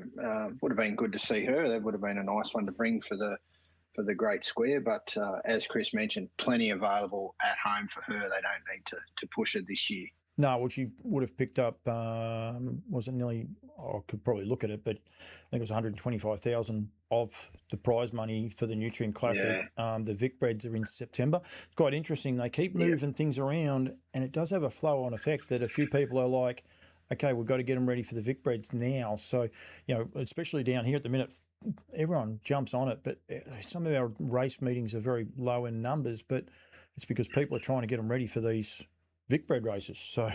would have been good to see her. That would have been a nice one to bring for the Great Square. But as Chris mentioned, plenty available at home for her. They don't need to push her this year. No, well, she would have picked up, was it nearly, I could probably look at it, but I think it was 125,000 of the prize money for the Nutrient Classic. Yeah. The Vic Breds are in September. It's quite interesting. They keep moving things around, and it does have a flow-on effect that a few people are like, okay, we've got to get them ready for the Vic Breds now. So, especially down here at the minute, everyone jumps on it, but some of our race meetings are very low in numbers, but it's because people are trying to get them ready for these Vic Bred races. So,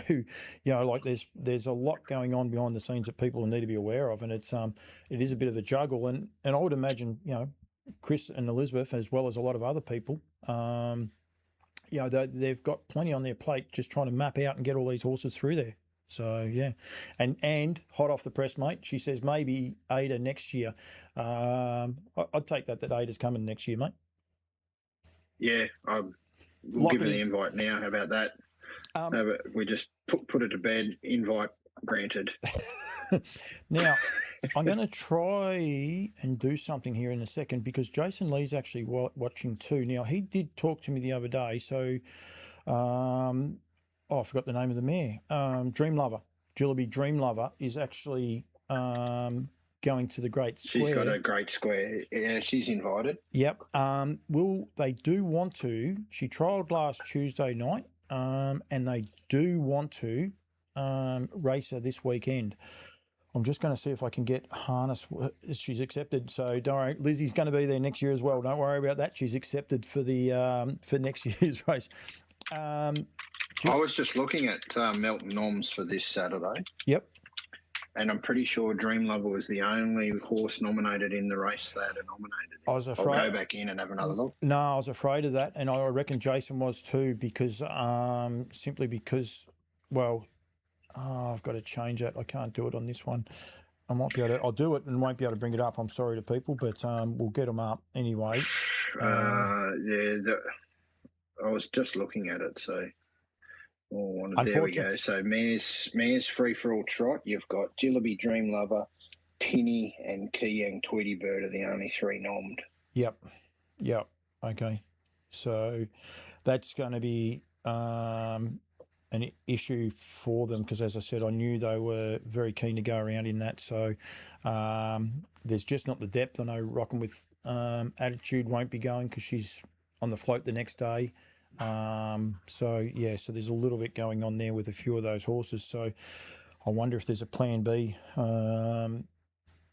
like there's a lot going on behind the scenes that people need to be aware of, and it is a bit of a juggle. And I would imagine, Chris and Elizabeth, as well as a lot of other people, they've got plenty on their plate just trying to map out and get all these horses through there. So, yeah. And hot off the press, mate, she says maybe Ada next year. I'd take that Ada's coming next year, mate. Yeah, we'll give her the invite now. How about that? We just put it to bed. Invite granted. Now, I'm going to try and do something here in a second because Jason Lee's actually watching too. Now, he did talk to me the other day. So, I forgot the name of the mare. Dream Lover. Jillaby Dream Lover is actually going to the Great Square. She's got a Great Square. Yeah, she's invited. Yep. They do want to. She trialled last Tuesday night. And they do want to race her this weekend. I'm just going to see if I can get harness. She's accepted, so don't worry. Lizzie's going to be there next year as well. Don't worry about that. She's accepted for the for next year's race. I was just looking at Melton Noms for this Saturday. Yep. and I'm pretty sure Dream Lover was the only horse nominated in the race they had nominated. I'll go back in and have another look. No, I was afraid of that, and I reckon Jason was too, because simply because, well, I've got to change that. I can't do it on this one. I might be able to. I'll do it and won't be able to bring it up. I'm sorry to people, but we'll get them up anyway. I was just looking at it, so. There we go. So Mare's Free for All Trot. You've got Jillaby, Dream Lover, Tinny, and Keyang Tweety Bird are the only three nommed. Yep. Okay. So that's going to be an issue for them, because, as I said, I knew they were very keen to go around in that. So there's just not the depth. I know Rockin' with Attitude won't be going because she's on the float the next day. So there's a little bit going on there with a few of those horses. So I wonder if there's a plan B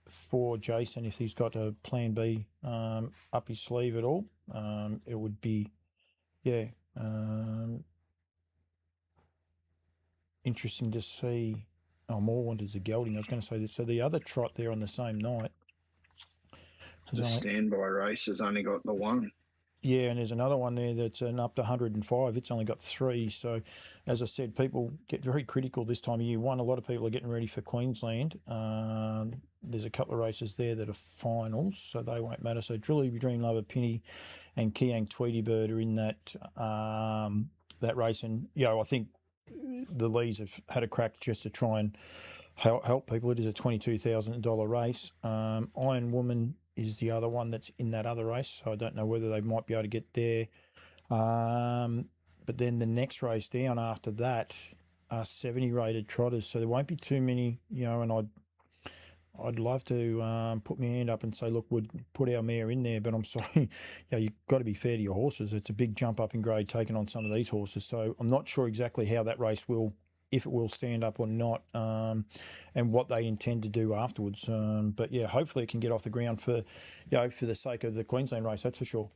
for Jason, if he's got a plan B up his sleeve at all. It would be, interesting to see. More Wonders of Gelding. I was going to say this. So the other trot there on the same night. The standby race has only got the one. Yeah, and there's another one there that's up to 105. It's only got 3. So, as I said, people get very critical this time of year. One, a lot of people are getting ready for Queensland. There's a couple of races there that are finals, so they won't matter. So, Jillaby, Dream Lover, Penny, and Keyang Tweety Bird are in that that race. And, I think the Lees have had a crack just to try and help people. It is a $22,000 race. Iron Woman is the other one that's in that other race, so I don't know whether they might be able to get there. But then the next race down after that are 70 rated trotters, so there won't be too many, and I'd love to put my hand up and say, look, we'd put our mare in there, but I'm sorry, you've got to be fair to your horses. It's a big jump up in grade taken on some of these horses, so I'm not sure exactly how that race will, if it will stand up or not, and what they intend to do afterwards. But hopefully it can get off the ground for the sake of the Queensland race. That's for sure.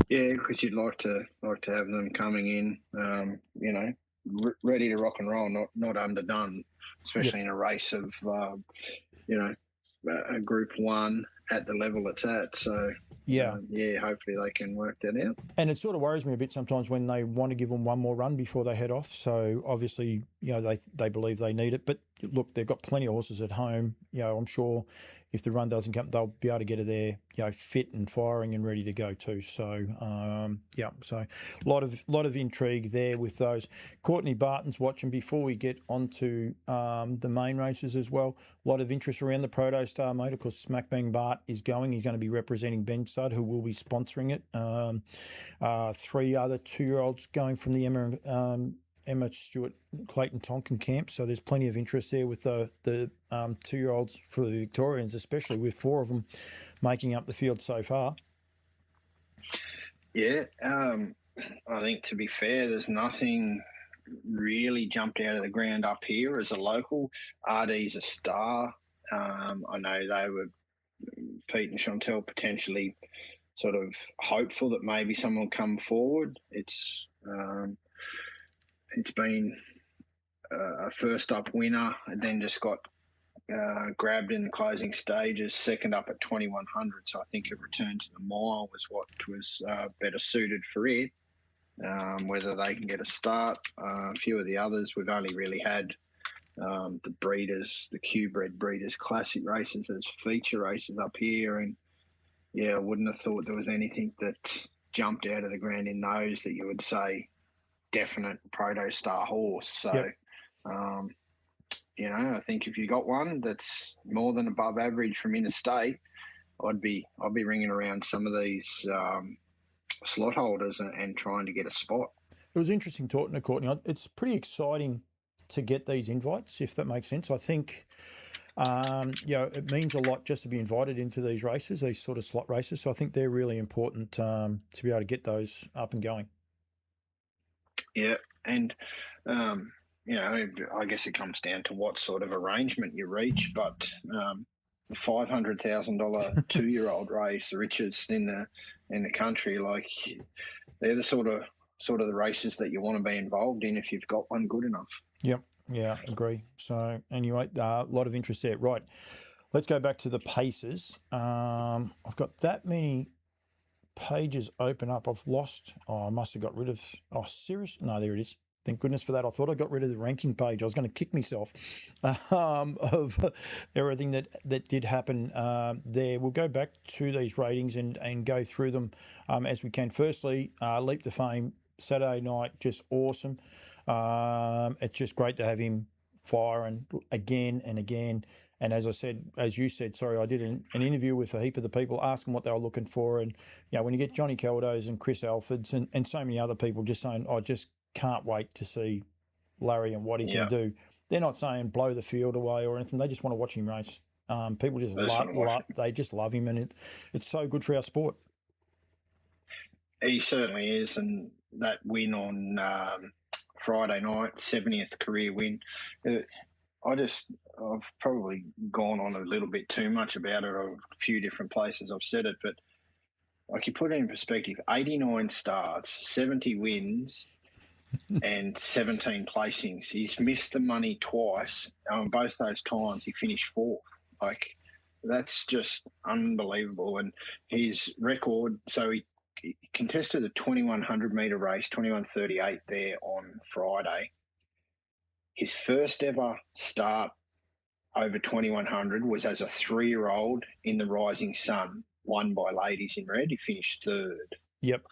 Yeah, because you'd like to have them coming in, ready to rock and roll, not underdone, especially in a race of, a Group 1 at the level it's at. So hopefully they can work that out. And it sort of worries me a bit sometimes when they want to give them one more run before they head off. So obviously, they believe they need it. But look, they've got plenty of horses at home. I'm sure if the run doesn't come, they'll be able to get her there, fit and firing and ready to go too. So so a lot of intrigue there with those. Courtney Barton's watching before we get onto the main races as well. A lot of interest around the Proto Star, mate. Of course, Smack Bang Bart is going. He's going to be representing Ben Stud, who will be sponsoring it. 3 other 2-year-olds going from the Emma Stewart Clayton Tonkin camp, so there's plenty of interest there with the 2-year-olds for the Victorians, especially with 4 of them making up the field so far. Yeah, I think, to be fair, there's nothing really jumped out of the ground up here as a local. RD's a star. I know they were, Pete and Chantel, potentially sort of hopeful that maybe someone will come forward. It's been a first up winner and then just got grabbed in the closing stages, second up at 2100. So I think a return to the mile was what was better suited for it. Whether they can get a start, a few of the others, we've only really had the breeders, the Q-bred breeders classic races as feature races up here. And I wouldn't have thought there was anything that jumped out of the ground in those that you would say definite Proto Star horse. So, I think if you got one that's more than above average from interstate, I'd be ringing around some of these slot holders and trying to get a spot. It was interesting talking to Courtney. It's pretty exciting to get these invites, if that makes sense. I think, it means a lot just to be invited into these races, these sort of slot races. So I think they're really important to be able to get those up and going. Yeah, and I guess it comes down to what sort of arrangement you reach. But the $500,000 2-year-old race, the richest in the country, like they're the sort of the races that you want to be involved in if you've got one good enough. Yep. Yeah, agree. So anyway, a lot of interest there. Right, let's go back to the paces. I've got that many pages open up. I've lost. Oh, I must have got rid of. Oh, serious? No, there it is. Thank goodness for that. I thought I got rid of the ranking page. I was going to kick myself of everything that did happen there. We'll go back to these ratings and go through them as we can. Firstly, Leap to Fame, Saturday night, just awesome. It's just great to have him firing again and again. And as I said, as you said, sorry, I did an interview with a heap of the people, asking what they were looking for. And, when you get Johnny Caldos and Chris Alfords and so many other people just saying, I just can't wait to see Larry and what he can do. They're not saying blow the field away or anything. They just want to watch him race. People just they just love him, and it's so good for our sport. He certainly is, and that win on Friday night, 70th career win. I've probably gone on a little bit too much about it. A few different places I've said it, but like, you put it in perspective, 89 starts, 70 wins, and 17 placings. He's missed the money twice. Both those times he finished fourth. Like, that's just unbelievable. And his record, so he contested a 2100 metre race, 21:38 there on Friday. His first ever start over 2100 was as a 3-year-old in the Rising Sun, won by Ladies in Red. He finished third. Yep.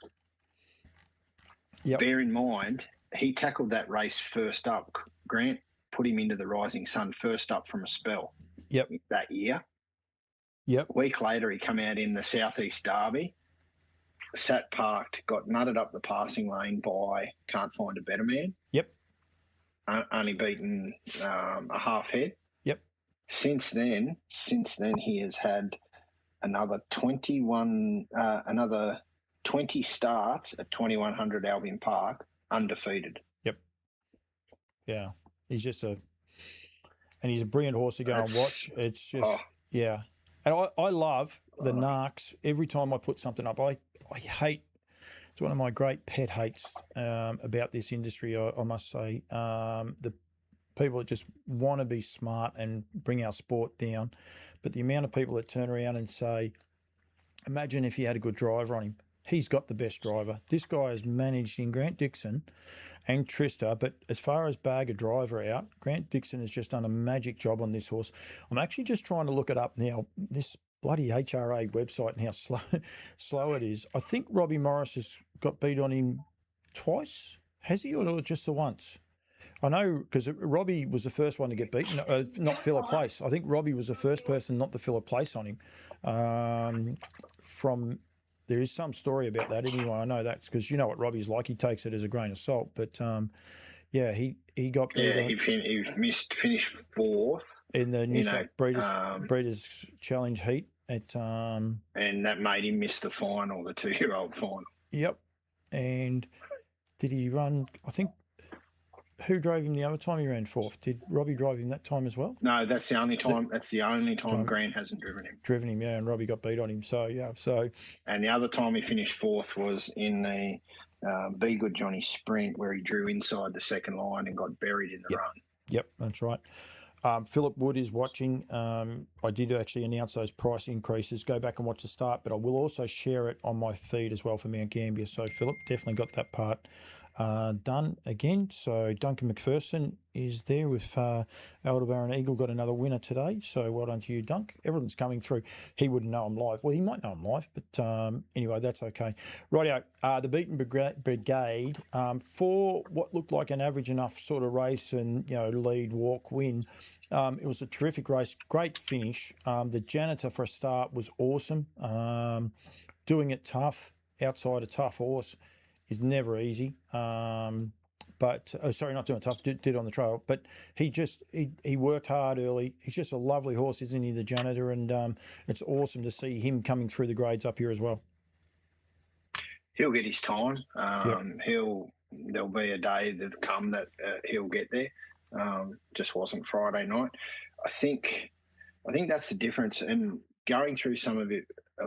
Bear in mind, he tackled that race first up. Grant put him into the Rising Sun first up from a spell. Yep. That year. Yep. A week later, he came out in the Southeast Derby, sat parked, got nutted up the passing lane by Can't Find a Better Man. Yep. Only beaten a half head. Yep. Since then, he has had another 20 starts at 2100 Albion Park, undefeated. Yep. Yeah. He's a brilliant horse to go and watch. It's just, yeah. And I love the narcs. Every time I put something up, I hate, it's one of my great pet hates about this industry, I must say. The people that just want to be smart and bring our sport down. But the amount of people that turn around and say, imagine if he had a good driver on him. He's got the best driver. This guy has managed in Grant Dixon and Trista, but as far as bag a driver out, Grant Dixon has just done a magic job on this horse. I'm actually just trying to look it up now. This bloody HRA website and how slow it is. I think Robbie Morris has got beat on him twice. Has he, or just the once? I know, because Robbie was the first one to get beaten, not fill a place. I think Robbie was the first person not to fill a place on him. There is some story about that anyway. I know that's because you know what Robbie's like. He takes it as a grain of salt. But, he got beat on. He finished fourth. In the New South Breeders' Challenge heat. And that made him miss the final, the 2-year-old final. Yep. And did he run, I think, who drove him the other time he ran fourth? Did Robbie drive him that time as well? No, that's the only time. That's the only time Grant hasn't driven him. Yeah, and Robbie got beat on him. So yeah, and the other time he finished fourth was in the Be Good Johnny Sprint, where he drew inside the second line and got buried in the run. Yep, that's right. Philip Wood is watching. I did actually announce those price increases. Go back and watch the start, but I will also share it on my feed as well for Mount Gambier. So Philip definitely got that part done again. So Duncan McPherson is there with Aldebaran Eagle, got another winner today. So well done to you, Dunk. Everything's coming through. He wouldn't know I'm live. Well, he might know I'm live, but anyway, that's okay. Rightio, the Beaten Brigade, for what looked like an average enough sort of race and, lead, walk, win, it was a terrific race, great finish. The janitor for a start was awesome. Doing it tough, outside a tough horse, is never easy. But not doing it tough, did it on the trail. But he worked hard early. He's just a lovely horse, isn't he, the janitor? And it's awesome to see him coming through the grades up here as well. He'll get his time. There'll be a day that come that he'll get there. Just wasn't Friday night. I think that's the difference. And going through some of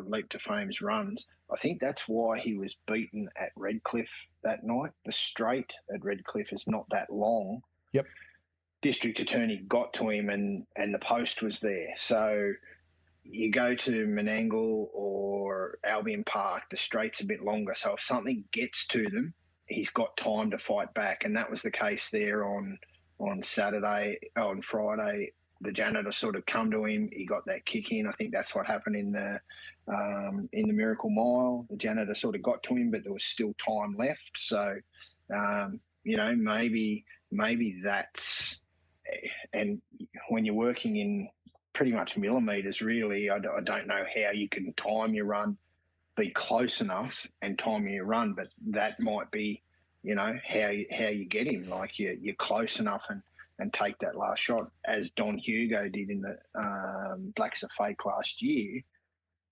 Leap to Fame's runs, I think that's why he was beaten at Redcliffe that night. The straight at Redcliffe is not that long. Yep. district attorney got to him and the post was there. So you go to Menangle or Albion Park, the straight's a bit longer. So if something gets to them, he's got time to fight back. And that was the case there on Friday. The janitor sort of come to him. He got that kick in. I think that's what happened in the Miracle Mile. The janitor sort of got to him, but there was still time left. So, maybe that's, and when you're working in pretty much millimetres, really, I don't know how you can time your run, be close enough and time your run, but that might be, how you get him. Like you're close enough and take that last shot, as Don Hugo did in the Blacks of Fake last year.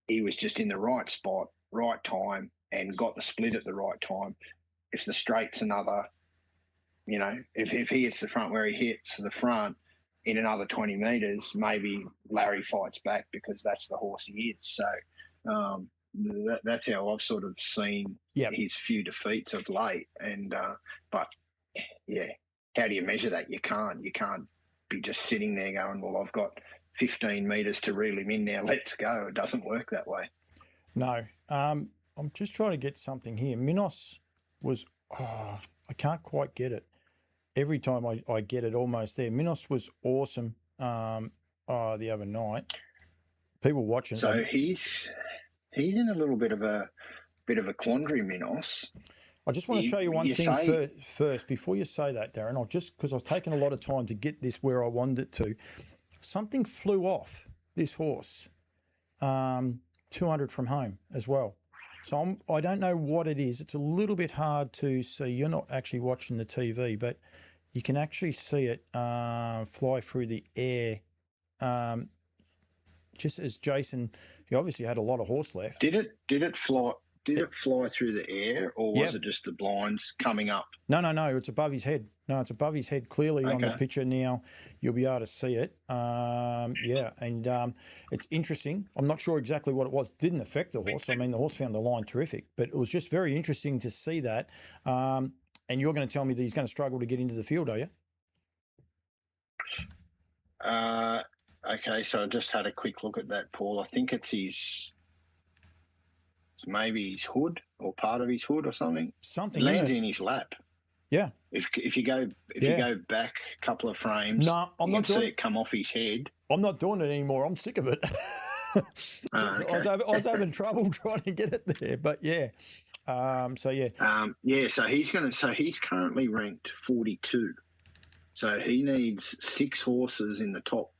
He was just in the right spot, right time, and got the split at the right time. If the straight's another, if he hits the front where he hits the front in another 20 metres, maybe Larry fights back because that's the horse he is. So that's how I've sort of seen his few defeats of late. And but yeah, how do you measure that? You can't be just sitting there going, well, I've got 15 metres to reel him in now, let's go. It doesn't work that way. No. I'm just trying to get something here. Minos was, I can't quite get it. Every time I get it almost there. Minos was awesome the other night. People watching. So he's in a little bit of a quandary, Minos. I just want to show you one thing first before you say that, Darren. Because I've taken a lot of time to get this where I wanted it to. Something flew off this horse, 200 from home as well. So I don't know what it is. It's a little bit hard to see. You're not actually watching the TV, but you can actually see it fly through the air. Just as Jason, he obviously had a lot of horse left. Did it fly? Did it fly through the air, or was it just the blinds coming up? No. It's above his head. No, it's above his head clearly on the picture now. You'll be able to see it. It's interesting. I'm not sure exactly what it was. It didn't affect the horse. I mean, the horse found the line terrific, but it was just very interesting to see that. And you're going to tell me that he's going to struggle to get into the field, are you? Okay, so I just had a quick look at that, Paul. I think it's maybe his hood or part of his hood or something. Something lands in his lap. Yeah. If you go back a couple of frames, I'm not doing see it come off his head. I'm not doing it anymore. I'm sick of it. Okay. I was having trouble trying to get it there, but yeah. So he's currently ranked 42. So he needs 6 horses in the top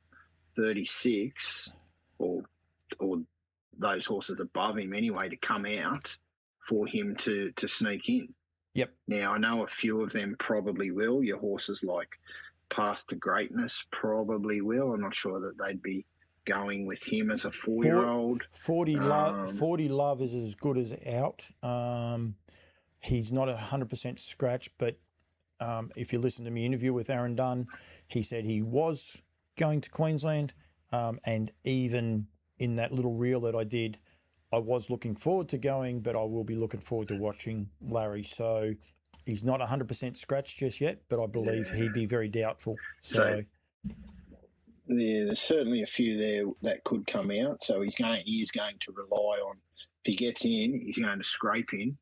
36, or those horses above him anyway, to come out for him to sneak in. Yep. Now, I know a few of them probably will. Your horses like Path to Greatness probably will. I'm not sure that they'd be going with him as a 4-year-old. 40 Love is as good as out. He's not 100% scratch, but if you listen to my interview with Aaron Dunn, he said he was going to Queensland, and even in that little reel that I did, I was looking forward to going, but I will be looking forward to watching Larry. So he's not 100% scratched just yet, but I believe he'd be very doubtful. So there's certainly a few there that could come out. So he is going to rely on, if he gets in, he's going to scrape in.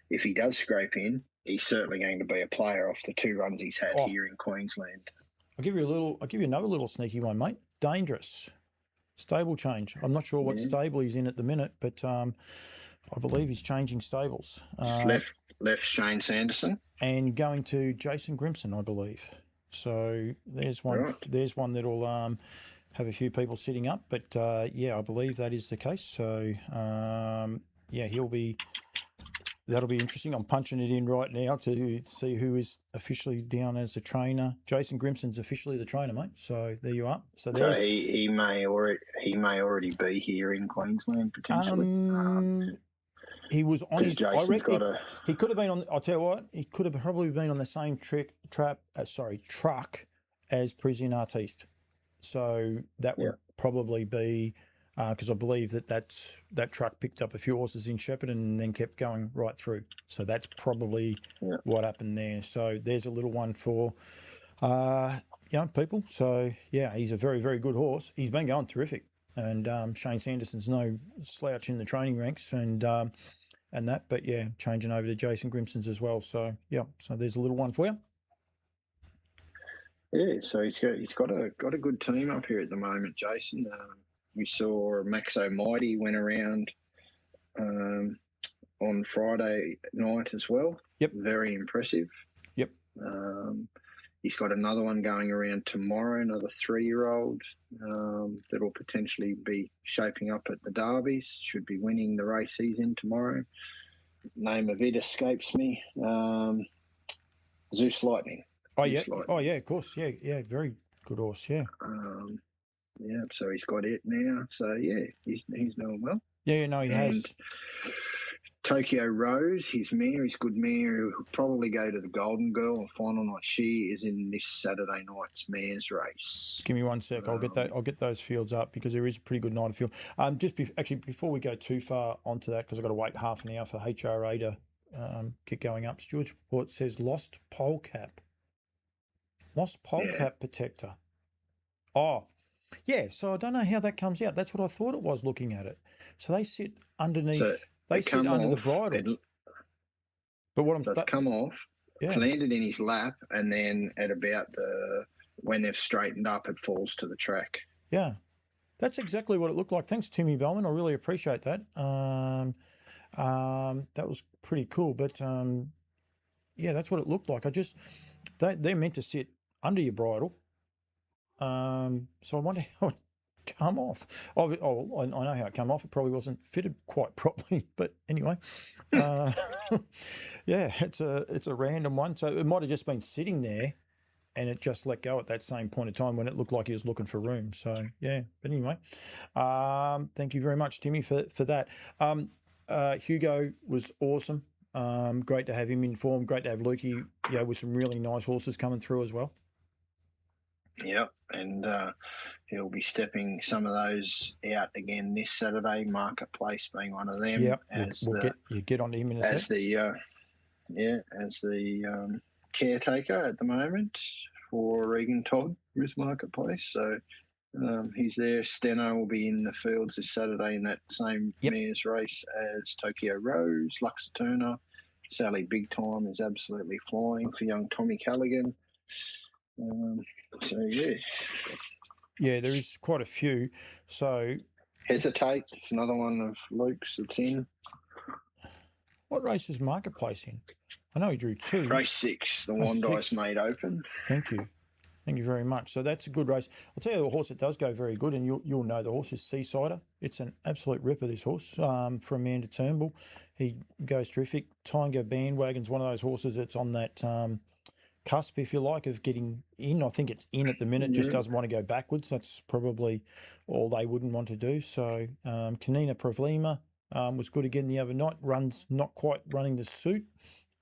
If he does scrape in, he's certainly going to be a player off the 2 runs he's had here in Queensland. I'll give you another little sneaky one, mate. Dangerous. Stable change. I'm not sure what stable he's in at the minute, but I believe he's changing stables. Left Shane Sanderson. And going to Jason Grimson, I believe. So there's one. Right. There's one that'll have a few people sitting up, but I believe that is the case. So that'll be interesting. I'm punching it in right now to see who is officially down as the trainer. Jason Grimson's officially the trainer, mate. So there you are. So he may already be here in Queensland potentially. He was on his. I reckon he could have been on. I'll tell you what. He could have probably been on the same truck as Parisian Artiste. So that would probably be because I believe that truck picked up a few horses in Shepparton and then kept going right through. So that's probably what happened there. So there's a little one for people. So yeah, he's a very, very good horse. He's been going terrific, and Shane Sanderson's no slouch in the training ranks, and that. But yeah, changing over to Jason Grimson's as well. So yeah, so there's a little one for you. Yeah, so he's got a good team up here at the moment, Jason. We saw Maxo Mighty went around on Friday night as well. Yep. Very impressive. Yep. He's got another one going around tomorrow, another 3-year-old that will potentially be shaping up at the Derbies. Should be winning the race he's in tomorrow. Name of it escapes me. Zeus Lightning. Oh yeah. Oh yeah. Of course. Yeah. Yeah. Very good horse. Yeah. Yeah. So he's got it now. So yeah, he's doing well. Yeah. No, he has. Tokyo Rose, his mare, his good mare, who will probably go to the Golden Girl on final night. She is in this Saturday night's mares race. Give me 1 sec. I'll get those fields up because there is a pretty good night of field. Before we go too far onto that, because I've got to wait half an hour for HRA to get going up. Stewart's report says lost polecat protector. Oh, yeah. So I don't know how that comes out. That's what I thought it was looking at it. So they sit underneath. So they sit under the bridle. But what I'm come off, landed in his lap, and then at about when they've straightened up, it falls to the track. Yeah, that's exactly what it looked like. Thanks, Timmy Bellman. I really appreciate that. That was pretty cool. But yeah, that's what it looked like. They're meant to sit under your bridle. So I wonder how it come off. I know how it came off. It probably wasn't fitted quite properly, but anyway, yeah, it's a random one. So it might have just been sitting there, and it just let go at that same point of time when it looked like he was looking for room. So yeah, but anyway, thank you very much, Timmy, for that. Hugo was awesome. Great to have him in form. Great to have Lukey, with some really nice horses coming through as well. Yep, and he'll be stepping some of those out again this Saturday. Marketplace being one of them. Yep, we'll get onto him in a sec. As the caretaker at the moment for Regan Todd with Marketplace. So he's there. Steno will be in the fields this Saturday in that same mares race as Tokyo Rose. Lux Turner, Sally Big Time is absolutely flying for young Tommy Callaghan. Yeah, there is quite a few. So Hesitate, it's another one of Luke's that's in. What race is Marketplace in? I know he drew 2. Race 6, the Wandice Made Open. Thank you very much. So that's a good race. I'll tell you a horse that does go very good, and you'll know the horse is Seasider. It's an absolute ripper, this horse, from Amanda Turnbull. He goes terrific. Tiger Bandwagon's one of those horses that's on that cusp, if you like, of getting in. I think it's in at the minute, just doesn't want to go backwards. That's probably all they wouldn't want to do. So Kanina Pravlima was good again the other night. Runs not quite running the suit,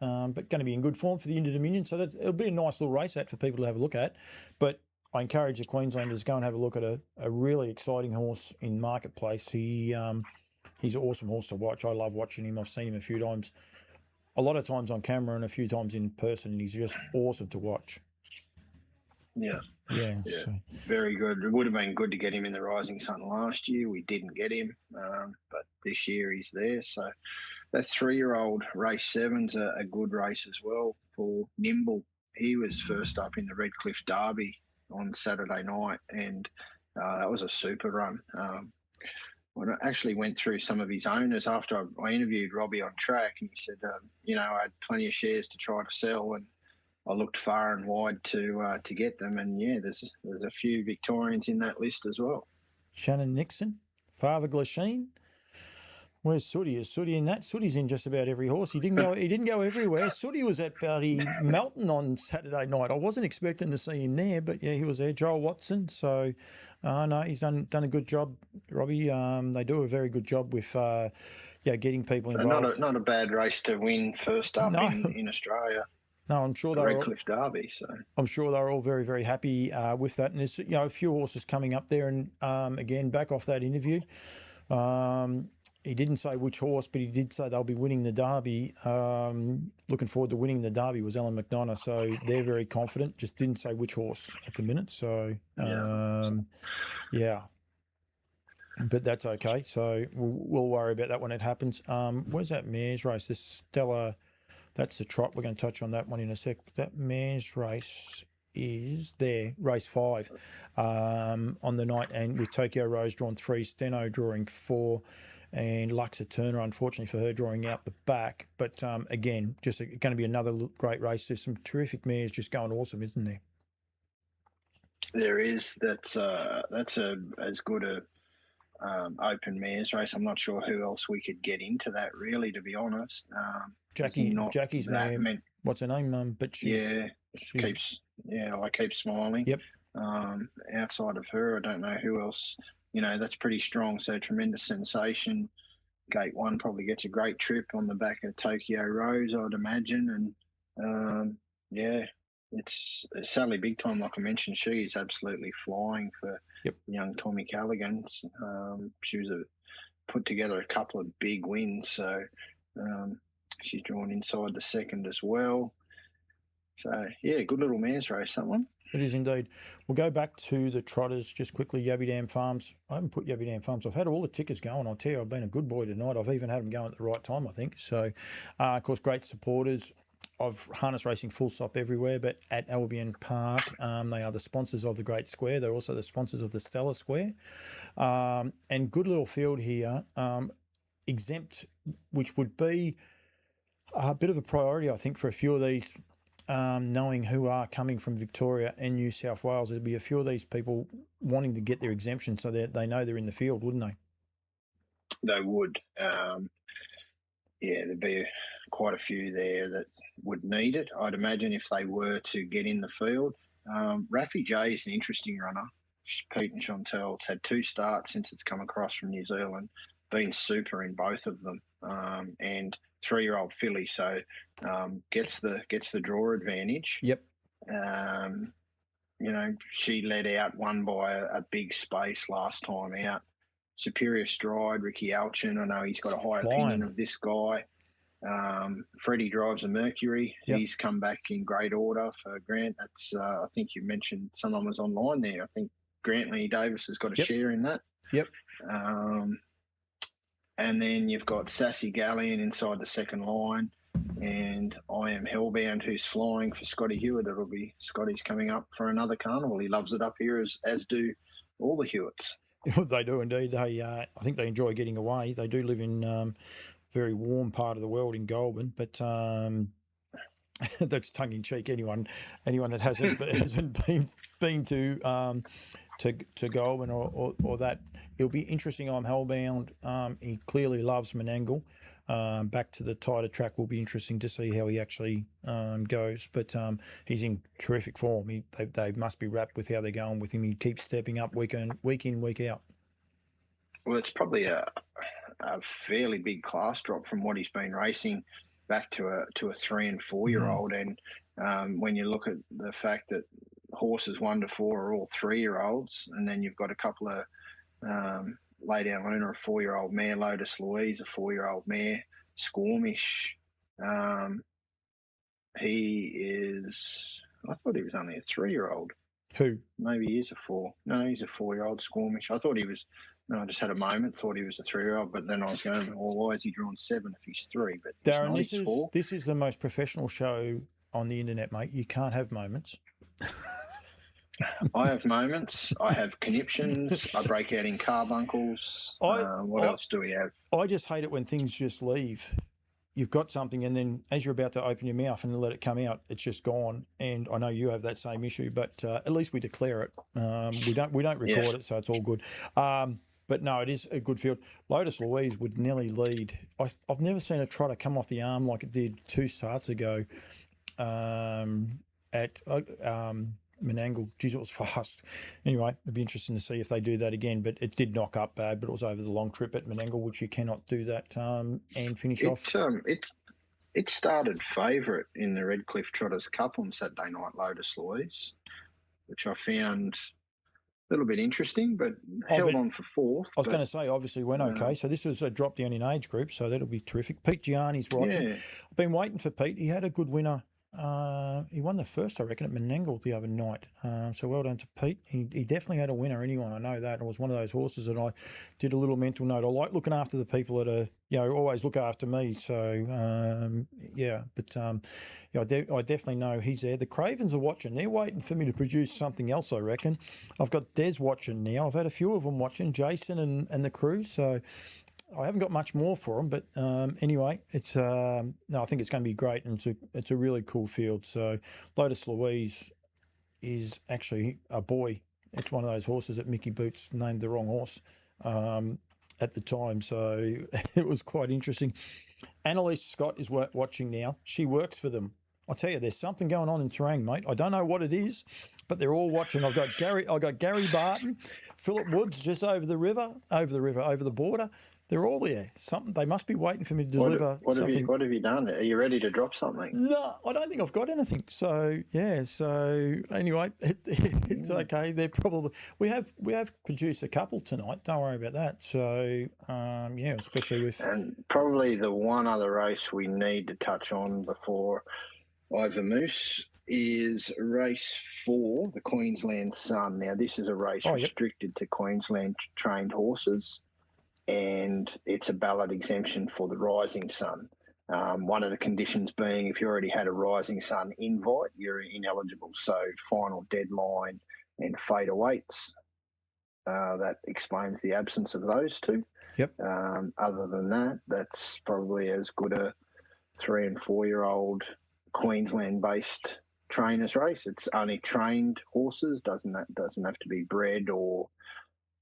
but going to be in good form for the Inter-Dominion. So it'll be a nice little race out for people to have a look at. But I encourage the Queenslanders to go and have a look at a really exciting horse in Marketplace. He's an awesome horse to watch. I love watching him. I've seen him a few times. A lot of times on camera and a few times in person, and he's just awesome to watch. Yeah. So. Very good. It would have been good to get him in the Rising Sun last year. We didn't get him, but this year he's there. So that 3-year-old race 7's a good race as well for Nimble. He was first up in the Redcliffe Derby on Saturday night, and that was a super run. I actually went through some of his owners after I interviewed Robbie on track, and he said, I had plenty of shares to try to sell, and I looked far and wide to get them. And there's a few Victorians in that list as well. Shannon Nixon, Father Glasheen. Where's Sooty? Is Sooty in that? Sooty's in just about every horse. He didn't go everywhere. Sooty was at Bloody Melton on Saturday night. I wasn't expecting to see him there, but yeah, he was there. Joel Watson. So no, he's done a good job, Robbie. They do a very good job with getting people involved. Not a bad race to win first up in Australia. No, I'm sure they're Redcliffe Derby. So I'm sure they're all very, very happy with that. And there's a few horses coming up there, and again back off that interview. He didn't say which horse, but he did say they'll be winning the Derby. Looking forward to winning the Derby was Alan McDonough. So they're very confident. Just didn't say which horse at the minute. So, yeah. But that's okay. So we'll worry about that when it happens. Where's that mare's race? This Stella, that's the trot. We're going to touch on that one in a sec. That mare's race is there, race 5 on the night, and with Tokyo Rose drawn 3, Steno drawing 4, and Luxa Turner, unfortunately for her, drawing out the back. But again, just going to be another great race. There's some terrific mares just going awesome, isn't there? There is. That's as good a open mares race. I'm not sure who else we could get into that, really, to be honest. Jackie's name. What's her name? But I keep smiling. Yep. Outside of her, I don't know who else. That's pretty strong. So tremendous sensation. Gate 1 probably gets a great trip on the back of Tokyo Rose, I'd imagine. And it's Sally Big Time, like I mentioned. She is absolutely flying for young Tommy Callaghan. She was put together a couple of big wins, so she's drawn inside the second as well. So, yeah, good little mares race, that one. It is indeed. We'll go back to the trotters just quickly. Yabby Dam Farms. I haven't put Yabby Dam Farms. I've had all the tickets going. I'll tell you, I've been a good boy tonight. I've even had them going at the right time, I think. So, of course, great supporters of harness racing full stop everywhere, but at Albion Park, they are the sponsors of the Great Square. They're also the sponsors of the Stella Square. And good little field here, exempt, which would be a bit of a priority, I think, for a few of these, knowing who are coming from Victoria and New South Wales. There'd be a few of these people wanting to get their exemption so that they know they're in the field, wouldn't they? They would. There'd be quite a few there that would need it, I'd imagine, if they were to get in the field. Raffy J is an interesting runner. Pete and Chantel. It's had 2 starts since it's come across from New Zealand, been super in both of them, and 3-year-old filly, so gets the draw advantage. Yep. She led out, won by a big space last time out. Superior Stride, Ricky Alchin. I know he's got a high opinion of this guy. Freddie drives a Mercury. Yep. He's come back in great order for Grant. That's I think you mentioned someone was online there. I think Grantley Davis has got a share in that. Yep. And then you've got Sassy Galleon inside the second line, and I Am Hellbound, who's flying for Scotty Hewitt. It'll be Scotty's coming up for another carnival. He loves it up here, as do all the Hewitts. They do indeed. I think they enjoy getting away. They do live in very warm part of the world in Goulburn, but that's tongue in cheek. Anyone that hasn't been to Goulburn or that, it'll be interesting. I'm Hellbound. He clearly loves Menangle. Back to the tighter track will be interesting to see how he actually goes. But he's in terrific form. They must be wrapped with how they're going with him. He keeps stepping up week in, week out. Well, it's probably a fairly big class drop from what he's been racing back to a 3- and 4-year-old. And when you look at the fact that horses 1 to 4 are all 3-year-olds, and then you've got a couple of Lay Down Luna, a 4-year-old mare, Lotus Louise, a 4-year-old mare, Squamish. He is, I thought he was only a 3-year-old. Who? Maybe he is a 4. No, he's a 4-year-old, Squamish. I thought he was, no, I just had a moment, thought he was a 3-year-old, but then I was going, well, why is he drawn 7 if he's 3? But Darren, this is the most professional show on the internet, mate. You can't have moments. I have moments. I have conniptions. I break out in carbuncles. What else do we have? I just hate it when things just leave. You've got something, and then as you're about to open your mouth and let it come out, it's just gone. And I know you have that same issue, but at least we declare it. We don't record it, so it's all good. But no, it is a good field. Lotus Louise would nearly lead. I've never seen a trotter come off the arm like it did 2 starts ago at Menangle. Geez, it was fast. Anyway, it'd be interesting to see if they do that again. But it did knock up bad, but it was over the long trip at Menangle, which you cannot do that and finish off. It started favourite in the Redcliffe Trotters Cup on Saturday night, Lotus Louise, which I found little bit interesting, but held on for fourth. I was going to say, obviously went okay. So this was a drop down in age group, so that'll be terrific. Pete Gianni's watching. Yeah. I've been waiting for Pete. He had a good winner. He won the first, I reckon, at Menangle the other night. So well done to Pete. He definitely had a winner. Anyone, I know that. It was one of those horses that I did a little mental note. I like looking after the people that are, always look after me. So I definitely know he's there. The Cravens are watching. They're waiting for me to produce something else, I reckon. I've got Des watching now. I've had a few of them watching, Jason and the crew. So I haven't got much more for them, but anyway, it's I think it's going to be great, and it's a really cool field. So Lotus Louise is actually a boy. It's one of those horses that Mickey Boots named the wrong horse at the time, so it was quite interesting. Annalise Scott is watching now. She works for them. I tell you, there's something going on in Terang, mate. I don't know what it is, but they're all watching. I've got Gary Barton, Philip Woods just over the border. They're all there. They must be waiting for me to deliver something. What have you done? Are you ready to drop something? No, I don't think I've got anything. So yeah. So anyway, it's okay. They're probably we have produced a couple tonight. Don't worry about that. So especially with probably the one other race we need to touch on before Ivor Moose is race 4, the Queensland Sun. Now this is a race restricted to Queensland trained horses, and it's a ballot exemption for the Rising Sun. One of the conditions being if you already had a Rising Sun invite, you're ineligible. So final deadline and fader weights, that explains the absence of those two. Yep. Other than that, that's probably as good a 3 and 4 year old Queensland-based trainers race. It's only trained horses. Doesn't have to be bred or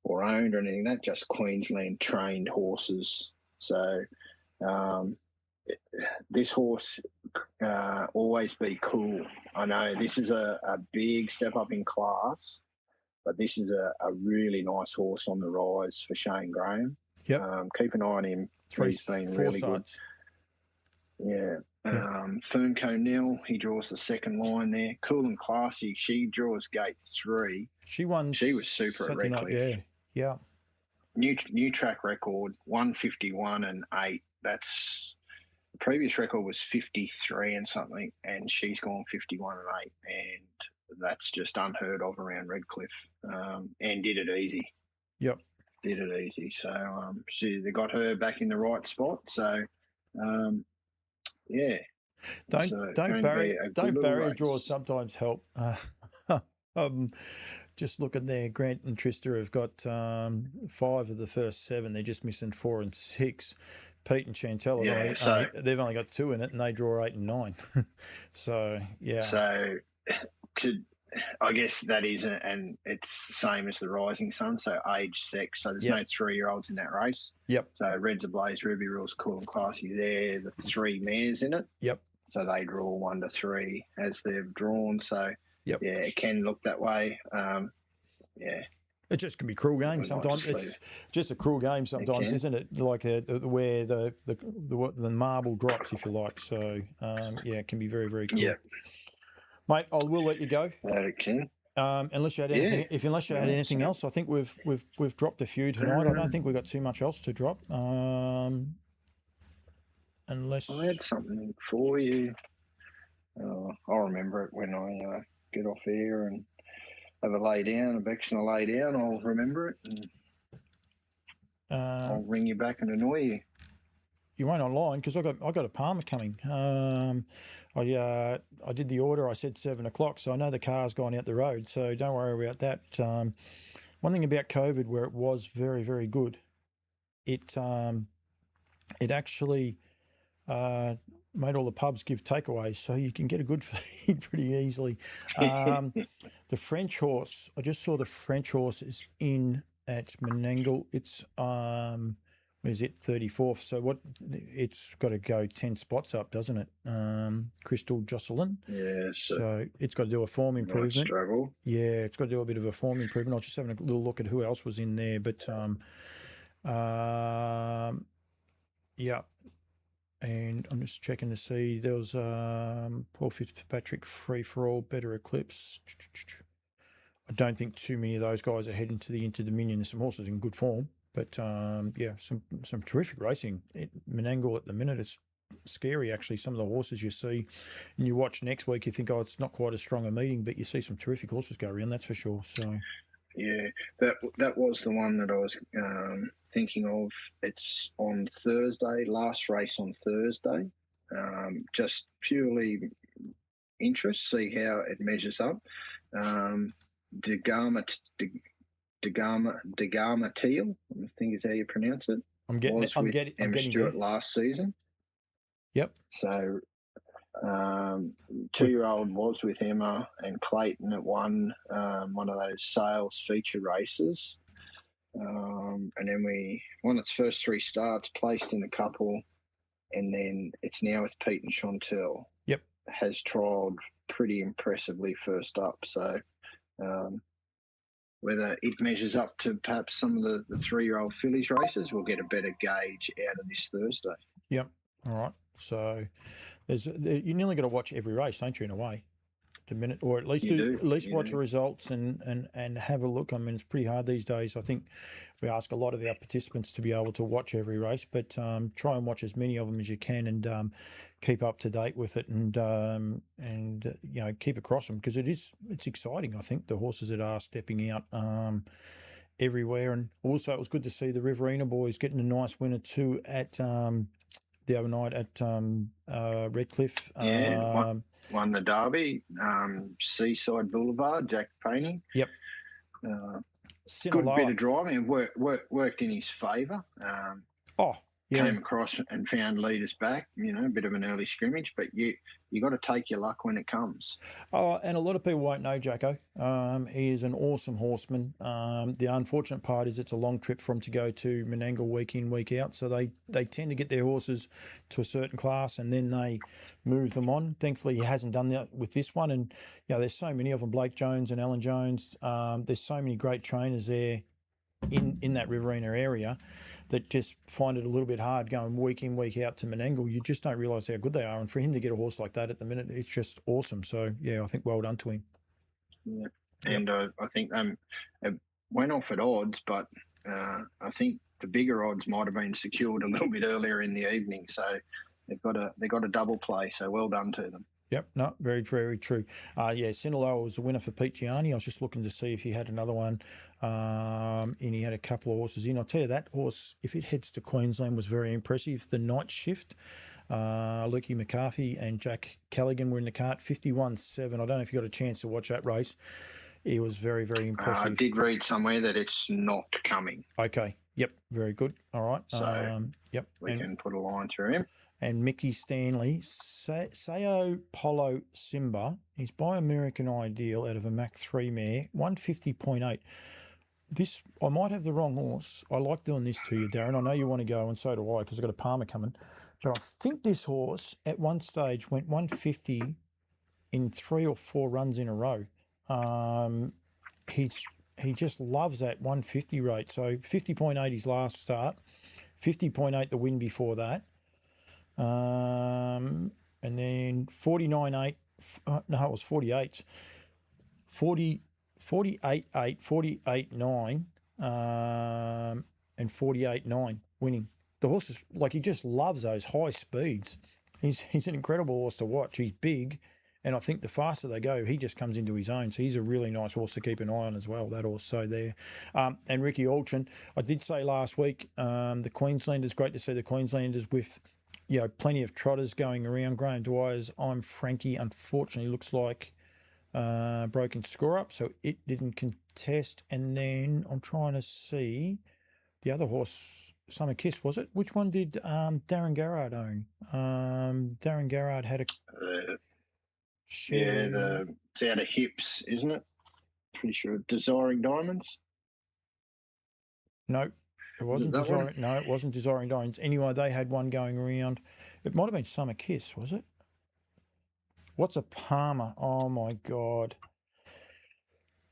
owned or anything like that, just Queensland trained horses. So this horse, Always Be Cool. I know this is a big step up in class, but this is a really nice horse on the rise for Shane Graham. Yep. Keep an eye on him. He's been really good. Yeah. Fernco Nil, he draws the second line there. Cool and Classy, she draws gate 3. She won. She was super at Redcliffe. Yeah. New track record, 151 and 8. That's the previous record was 53 and something, and she's gone 51 and 8, and that's just unheard of around Redcliffe. And did it easy. Yep. Did it easy. So they got her back in the right spot. So yeah. Don't barrier draws sometimes help. Just looking there, Grant and Trista have got 5 of the first 7. They're just missing 4 and 6. Pete and Chantel, they've only got 2 in it, and they draw 8 and 9. So yeah. So I guess that is, and it's the same as the Rising Sun. So age, sex. So there's no 3-year-olds in that race. Yep. So Red's Ablaze, Ruby Rules, Cool and Classy. They're the 3 mares in it. Yep. So they draw 1 to 3 as they've drawn. So yep. Yeah, it can look that way. Yeah. It just can be cruel game sometimes. It's just a cruel game sometimes, isn't it? Like where the marble drops, if you like. So it can be very, very cool. Yeah. Mate, I will let you go. That it can. Unless you had anything, unless you had anything else, I think we've dropped a few tonight. I don't think we've got too much else to drop. Unless I had something for you. I'll remember it when I get off here and have a lay down, a Bex and a lay down. I'll remember it, and I'll ring you back and annoy you. You won't online because I got a Palmer coming. I did the order. I said 7 o'clock, so I know the car's gone out the road. So don't worry about that. One thing about COVID, where it was very, very good, it actually made all the pubs give takeaways, so you can get a good feed pretty easily. The French horse, I just saw the French horse is in at Menangle. It's where's it, 34th? So it's got to go 10 spots up, doesn't it? Crystal Jocelyn. Yeah. So it's got to do a form improvement. Struggle. Yeah, it's got to do a bit of a form improvement. I was just having a little look at who else was in there, but yeah. And I'm just checking to see. There was Paul Fitzpatrick, Free for All, Better Eclipse. I don't think too many of those guys are heading to the Inter-Dominion. There's some horses in good form, but yeah, some terrific racing. Menangle at the minute, it's scary actually. Some of the horses you see, and you watch next week, you think, oh, it's not quite as strong a meeting, but you see some terrific horses go around. That's for sure. So yeah, that was the one that I was thinking of. It's on Thursday. Last race on Thursday. Just purely interest, see how it measures up. Degama Teal, I think is how you pronounce it. I'm getting Emma Stewart last season. Yep. So 2-year-old was with Emma and Clayton at one of those sales feature races. And then we won its first 3 starts, placed in a couple, and then it's now with Pete and Chantel. Yep. Has trialled pretty impressively first up. So whether it measures up to perhaps some of the 3-year-old fillies races, we'll get a better gauge out of this Thursday. Yep. All right. So you nearly got to watch every race, don't you, in a way? The minute, or at least watch the results and have a look. I mean, it's pretty hard these days. I think we ask a lot of our participants to be able to watch every race, but try and watch as many of them as you can and keep up to date with it and you know, keep across them, because it's exciting. I think the horses that are stepping out everywhere, and also it was good to see the Riverina boys getting a nice winner too at the other night at Redcliffe. Won the Derby, Seaside Boulevard, Jack Painting. Yep. Good bit of driving. Worked in his favour. Came across and found leaders back, you know, a bit of an early scrimmage, but you got to take your luck when it comes. Oh, and a lot of people won't know Jacko. He is an awesome horseman. The unfortunate part is it's a long trip for him to go to Menangle week in, week out, so they tend to get their horses to a certain class and then they move them on. Thankfully, he hasn't done that with this one, and you know, there's so many of them, Blake Jones and Alan Jones. There's so many great trainers there in that Riverina area that just find it a little bit hard going week in, week out to Menangle. You just don't realise how good they are. And for him to get a horse like that at the minute, it's just awesome. So, yeah, I think well done to him. Yeah. And I think it went off at odds, but I think the bigger odds might have been secured a little bit earlier in the evening. So they got a double play. So well done to them. Yep, no, very, very true. Yeah, Cinderella was the winner for Pete Gianni. I was just looking to see if he had another one, and he had a couple of horses in. I'll tell you, that horse, if it heads to Queensland, was very impressive. The night shift, Lukey McCarthy and Jack Callaghan were in the cart, 51-7. I don't know if you got a chance to watch that race. It was very, very impressive. I did read somewhere that it's not coming. Okay, yep, very good. All right. So yep, we can put a line through him. And Mickey Stanley, Sao Polo Simba, he's by American Ideal out of a Mach 3 mare, 150.8. This, I might have the wrong horse. I like doing this to you, Darren. I know you want to go, and so do I, because I've got a Palmer coming. But I think this horse at one stage went 150 in 3 or 4 runs in a row. He just loves that 150 rate. So 50.8 his last start, 50.8 the win before that. And then 49.8, no, it was 48, 48.8, 48.9, and 48.9 winning. The horse is, like, he just loves those high speeds. He's an incredible horse to watch. He's big, and I think the faster they go, he just comes into his own. So he's a really nice horse to keep an eye on as well, that horse. So there. And Ricky Altrin, I did say last week, the Queenslanders, great to see the Queenslanders with, you know, plenty of trotters going around. Graham Dwyer's I'm Frankie, unfortunately, looks like broken score up, so it didn't contest. And then I'm trying to see the other horse, Summer Kiss, was it? Which one did Darren Garrard own? Darren Garrard had a share. Yeah, it's out of Hips, isn't it? Pretty sure. Desiring Diamonds? No. It wasn't Desiring. No, it wasn't Desiring Diamonds. Anyway, they had one going around. It might have been Summer Kiss, was it? What's a Palmer? Oh my God.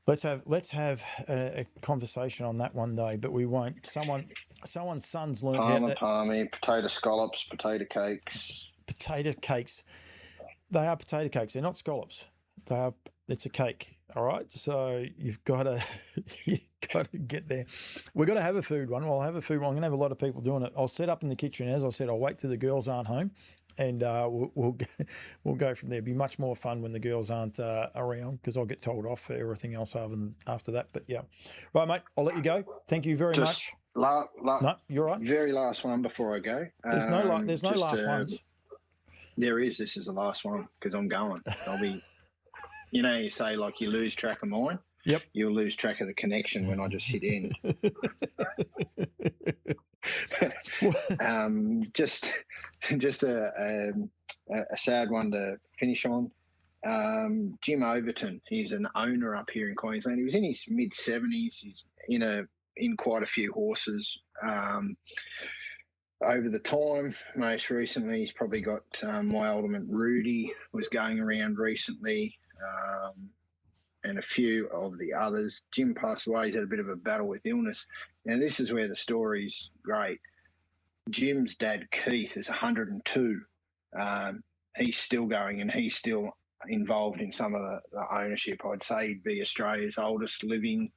Let's have a conversation on that one day, but we won't. Someone's son's learned Palmy, potato scallops, potato cakes. Potato cakes. They are potato cakes. They're not scallops. It's a cake. All right, so you've got to get there. We've got to have a food one. Well, I'll have a food one. I'm going to have a lot of people doing it. I'll set up in the kitchen. As I said, I'll wait till the girls aren't home, and we'll go from there. It'll be much more fun when the girls aren't around, because I'll get told off for everything else after that. But yeah, right, mate. I'll let you go. Thank you very much. No, you're right. Very last one before I go. There's no last ones. There is. This is the last one, because I'm going. I'll be. You know, you say, like, you lose track of mine. Yep. You'll lose track of the connection when I just hit end. Just a sad one to finish on. Jim Overton, he's an owner up here in Queensland. He was in his mid-70s. He's in quite a few horses. Over the time, most recently, he's probably got My Ultimate Rudy was going around recently. And a few of the others. Jim passed away. He's had a bit of a battle with illness. Now, this is where the story's great. Jim's dad, Keith, is 102. He's still going, and he's still involved in some of the ownership. I'd say he'd be Australia's oldest living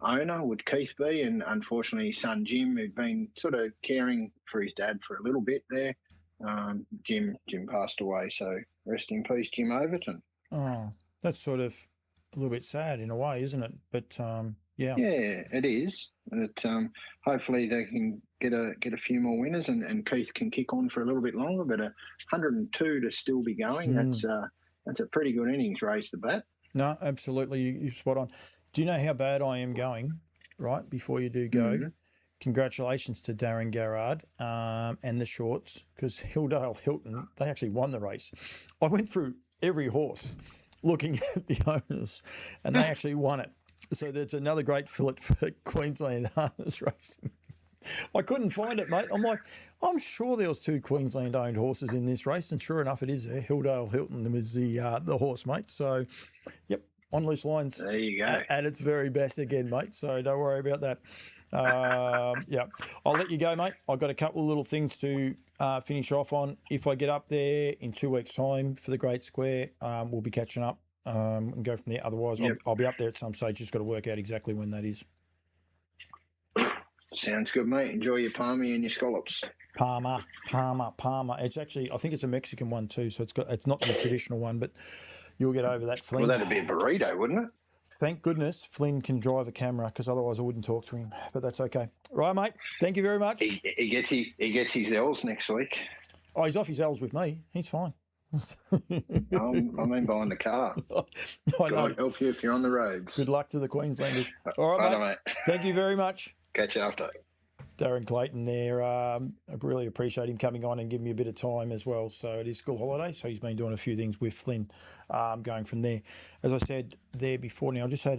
owner, would Keith be. And unfortunately, his son, Jim, who'd been sort of caring for his dad for a little bit there, Jim passed away. So rest in peace, Jim Overton. Oh, that's sort of a little bit sad in a way, isn't it? But yeah. Yeah, it is. But hopefully they can get a few more winners, and Keith can kick on for a little bit longer. But 102 to still be going, that's a pretty good innings raised the bat. No, absolutely, you're spot on. Do you know how bad I am going? Right before you do go, congratulations to Darren Garrard and the Shorts, because Hilldale Hilton, they actually won the race. I went through every horse looking at the owners, and they actually won it. So that's another great fillet for Queensland harness racing. I couldn't find it, mate. I'm like, I'm sure there was 2 Queensland-owned horses in this race, and sure enough, it is there. Hilldale Hilton was the horse, mate. So, yep, on loose lines. There you go. At its very best again, mate. So don't worry about that. Yeah, I'll let you go, mate. I've got a couple of little things to finish off on. If I get up there in 2 weeks' time for the Great Square, we'll be catching up and go from there. Otherwise, I'll be up there at some stage. Just got to work out exactly when that is. Sounds good, mate. Enjoy your palmy and your scallops. Palmer. It's actually, I think it's a Mexican one too. So it's not the traditional one, but you'll get over that, Flynn. Well, that'd be a burrito, wouldn't it? Thank goodness Flynn can drive a camera, because otherwise I wouldn't talk to him. But that's okay. Right, mate. Thank you very much. He gets his L's next week. Oh, he's off his L's with me. He's fine. I mean, buying the car. I know. God help you if you're on the roads. Good luck to the Queenslanders. All right, mate. Thank you very much. Catch you after. Darren Clayton there. I really appreciate him coming on and giving me a bit of time as well. So it is school holiday, so he's been doing a few things with Flynn going from there. As I said there before, now I just had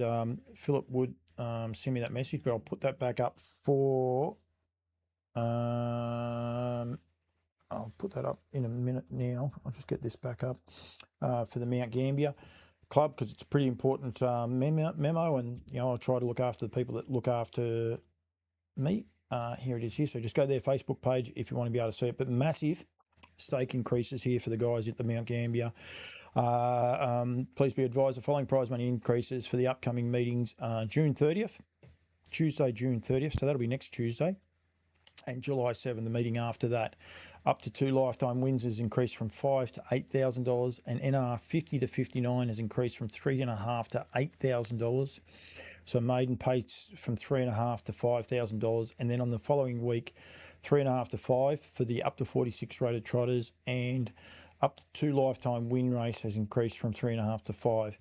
Philip Wood send me that message, but I'll put that back up for... I'll put that up in a minute now. I'll just get this back up for the Mount Gambier Club, because it's a pretty important memo, and I'll try to look after the people that look after me. Here it is here. So just go to their Facebook page if you want to be able to see it. But massive stake increases here for the guys at the Mount Gambier. Please be advised the following prize money increases for the upcoming meetings: June 30th, Tuesday, June 30th. So that'll be next Tuesday. And July 7, the meeting after that, up to 2 lifetime wins has increased from $5,000 to $8,000, and NR 50 to 59 has increased from $3,500 to $8,000. So maiden pays from $3,500 to $5,000, and then on the following week, $3,500 to $5,000 for the up to 46 rated trotters, and up to 2 lifetime win race has increased from $3,500 to $5,000.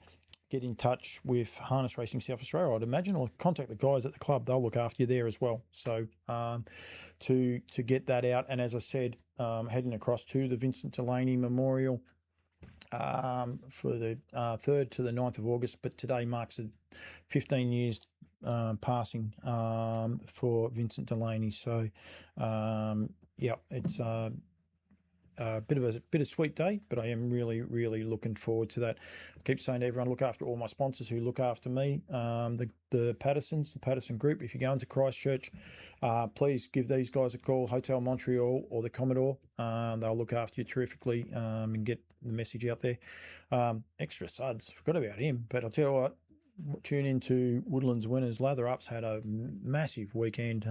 Get in touch with Harness Racing South Australia, I'd imagine, or contact the guys at the club. They'll look after you there as well. So to get that out, and as I said, heading across to the Vincent Delaney Memorial for the 3rd to the 9th of August. But today marks 15 years passing for Vincent Delaney. So, yeah, it's a bit of a bittersweet day, but I am really, really looking forward to that. I keep saying to everyone, look after all my sponsors who look after me. The Pattersons, the Patterson Group. If you go into Christchurch, please give these guys a call, Hotel Montreal or the Commodore. They'll look after you terrifically and get the message out there. Extra Suds, forgot about him, but I'll tell you what, tune into Woodlands Winners. Lather Up's had a massive weekend,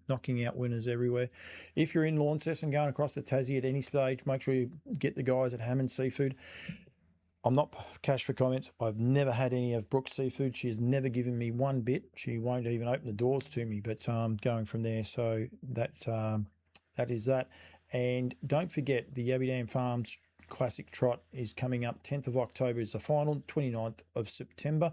knocking out winners everywhere. If you're in Launceston going across to Tassie at any stage, make sure you get the guys at Hammond Seafood. I'm not cash for comments. I've never had any of Brooks Seafood. She's never given me one bit. She won't even open the doors to me, but going from there. So that is that. And don't forget, the Yabby Dam Farms Classic Trot is coming up. 10th of October is the final, 29th of September.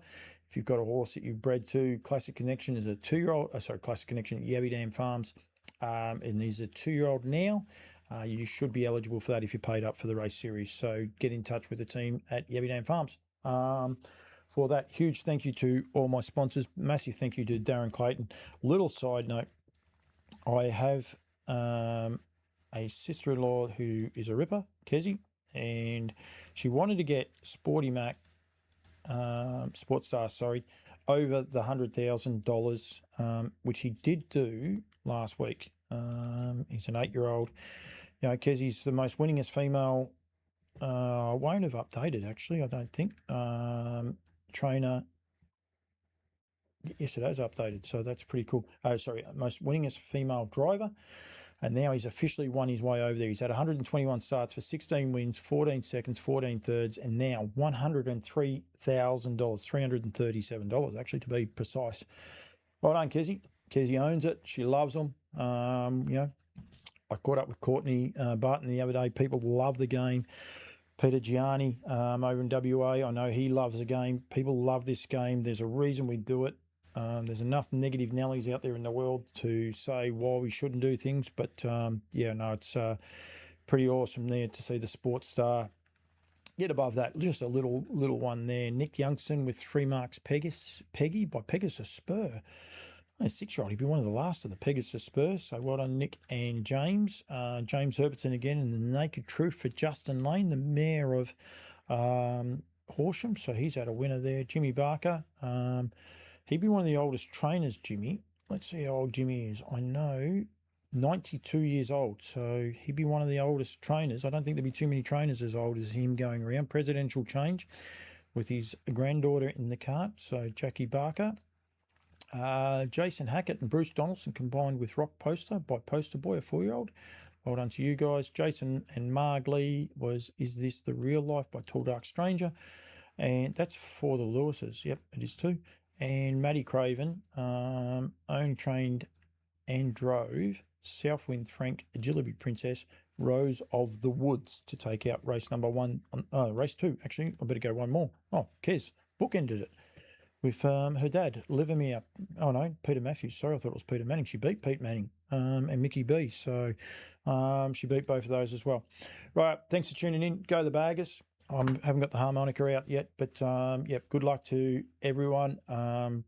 If you've got a horse that you've bred to, Classic Connection is a 2-year-old. Classic Connection, Yabby Dam Farms, and he's a 2-year-old now. You should be eligible for that if you're paid up for the race series. So get in touch with the team at Yabby Dam Farms. For that, huge thank you to all my sponsors. Massive thank you to Darren Clayton. Little side note, I have a sister-in-law who is a ripper, Kezi, and she wanted to get Sporty Mac, Sportstar, over the $100,000, which he did do last week. He's an 8-year-old. You know, Kezi's the most winningest female. I won't have updated, actually, I don't think. Trainer. Yes, it has updated, so that's pretty cool. Most winningest female driver. And now he's officially won his way over there. He's had 121 starts for 16 wins, 14 seconds, 14 thirds, and now $103,000, $337, actually, to be precise. Well done, Kezi. Kezi owns it. She loves them. You know, I caught up with Courtney Barton the other day. People love the game. Peter Gianni over in WA, I know he loves the game. People love this game. There's a reason we do it. There's enough negative Nellies out there in the world to say why we shouldn't do things. But, it's pretty awesome there to see the Sports Star get above that. Just a little one there. Nick Youngson with 3 marks Peggy by Pegasus Spur. A 6-year-old. He'd be one of the last of the Pegasus Spurs. So well done, Nick and James. James Herbertson again in the Naked Truth for Justin Lane, the mayor of Horsham. So he's had a winner there. Jimmy Barker. He'd be one of the oldest trainers, Jimmy. Let's see how old Jimmy is. I know 92 years old. So he'd be one of the oldest trainers. I don't think there'd be too many trainers as old as him going around. Presidential change with his granddaughter in the cart. So Jackie Barker. Jason Hackett and Bruce Donaldson combined with Rock Poster by Poster Boy, a 4-year-old. Well done to you guys. Jason and Marg Lee was Is This the Real Life by Tall Dark Stranger. And that's for the Lewises. Yep, it is too. And Maddie Craven owned, trained and drove Southwind Frank Agility Princess Rose of the Woods to take out race number 1. Race 2, actually. I better go one more. Oh, Kez bookended it with her dad, Livermere. Oh, no, Peter Matthews. Sorry, I thought it was Peter Manning. She beat Pete Manning and Mickey B. So she beat both of those as well. Right, thanks for tuning in. Go the Baggers. I haven't got the harmonica out yet, but good luck to everyone.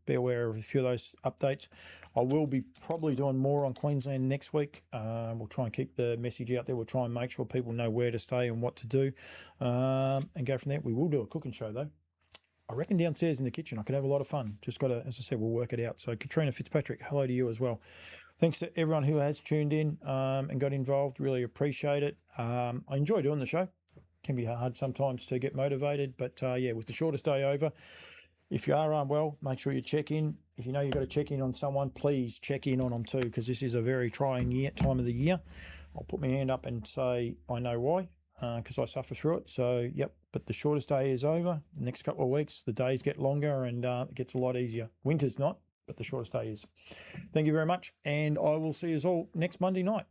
Be aware of a few of those updates. I will be probably doing more on Queensland next week. We'll try and keep the message out there. We'll try and make sure people know where to stay and what to do, and go from there. We will do a cooking show, though. I reckon downstairs in the kitchen I could have a lot of fun. Just got to, as I said, we'll work it out. So Katrina Fitzpatrick, hello to you as well. Thanks to everyone who has tuned in and got involved. Really appreciate it. I enjoy doing the show. Can be hard sometimes to get motivated, but with the shortest day over, if you are unwell, make sure you check in. If you know you've got to check in on someone, please check in on them too, because this is a very trying time of the year. I'll put my hand up and say I know why, because I suffer through it. So, but the shortest day is over. The next couple of weeks, the days get longer and it gets a lot easier. Winter's not, but the shortest day is. Thank you very much, and I will see you all next Monday night.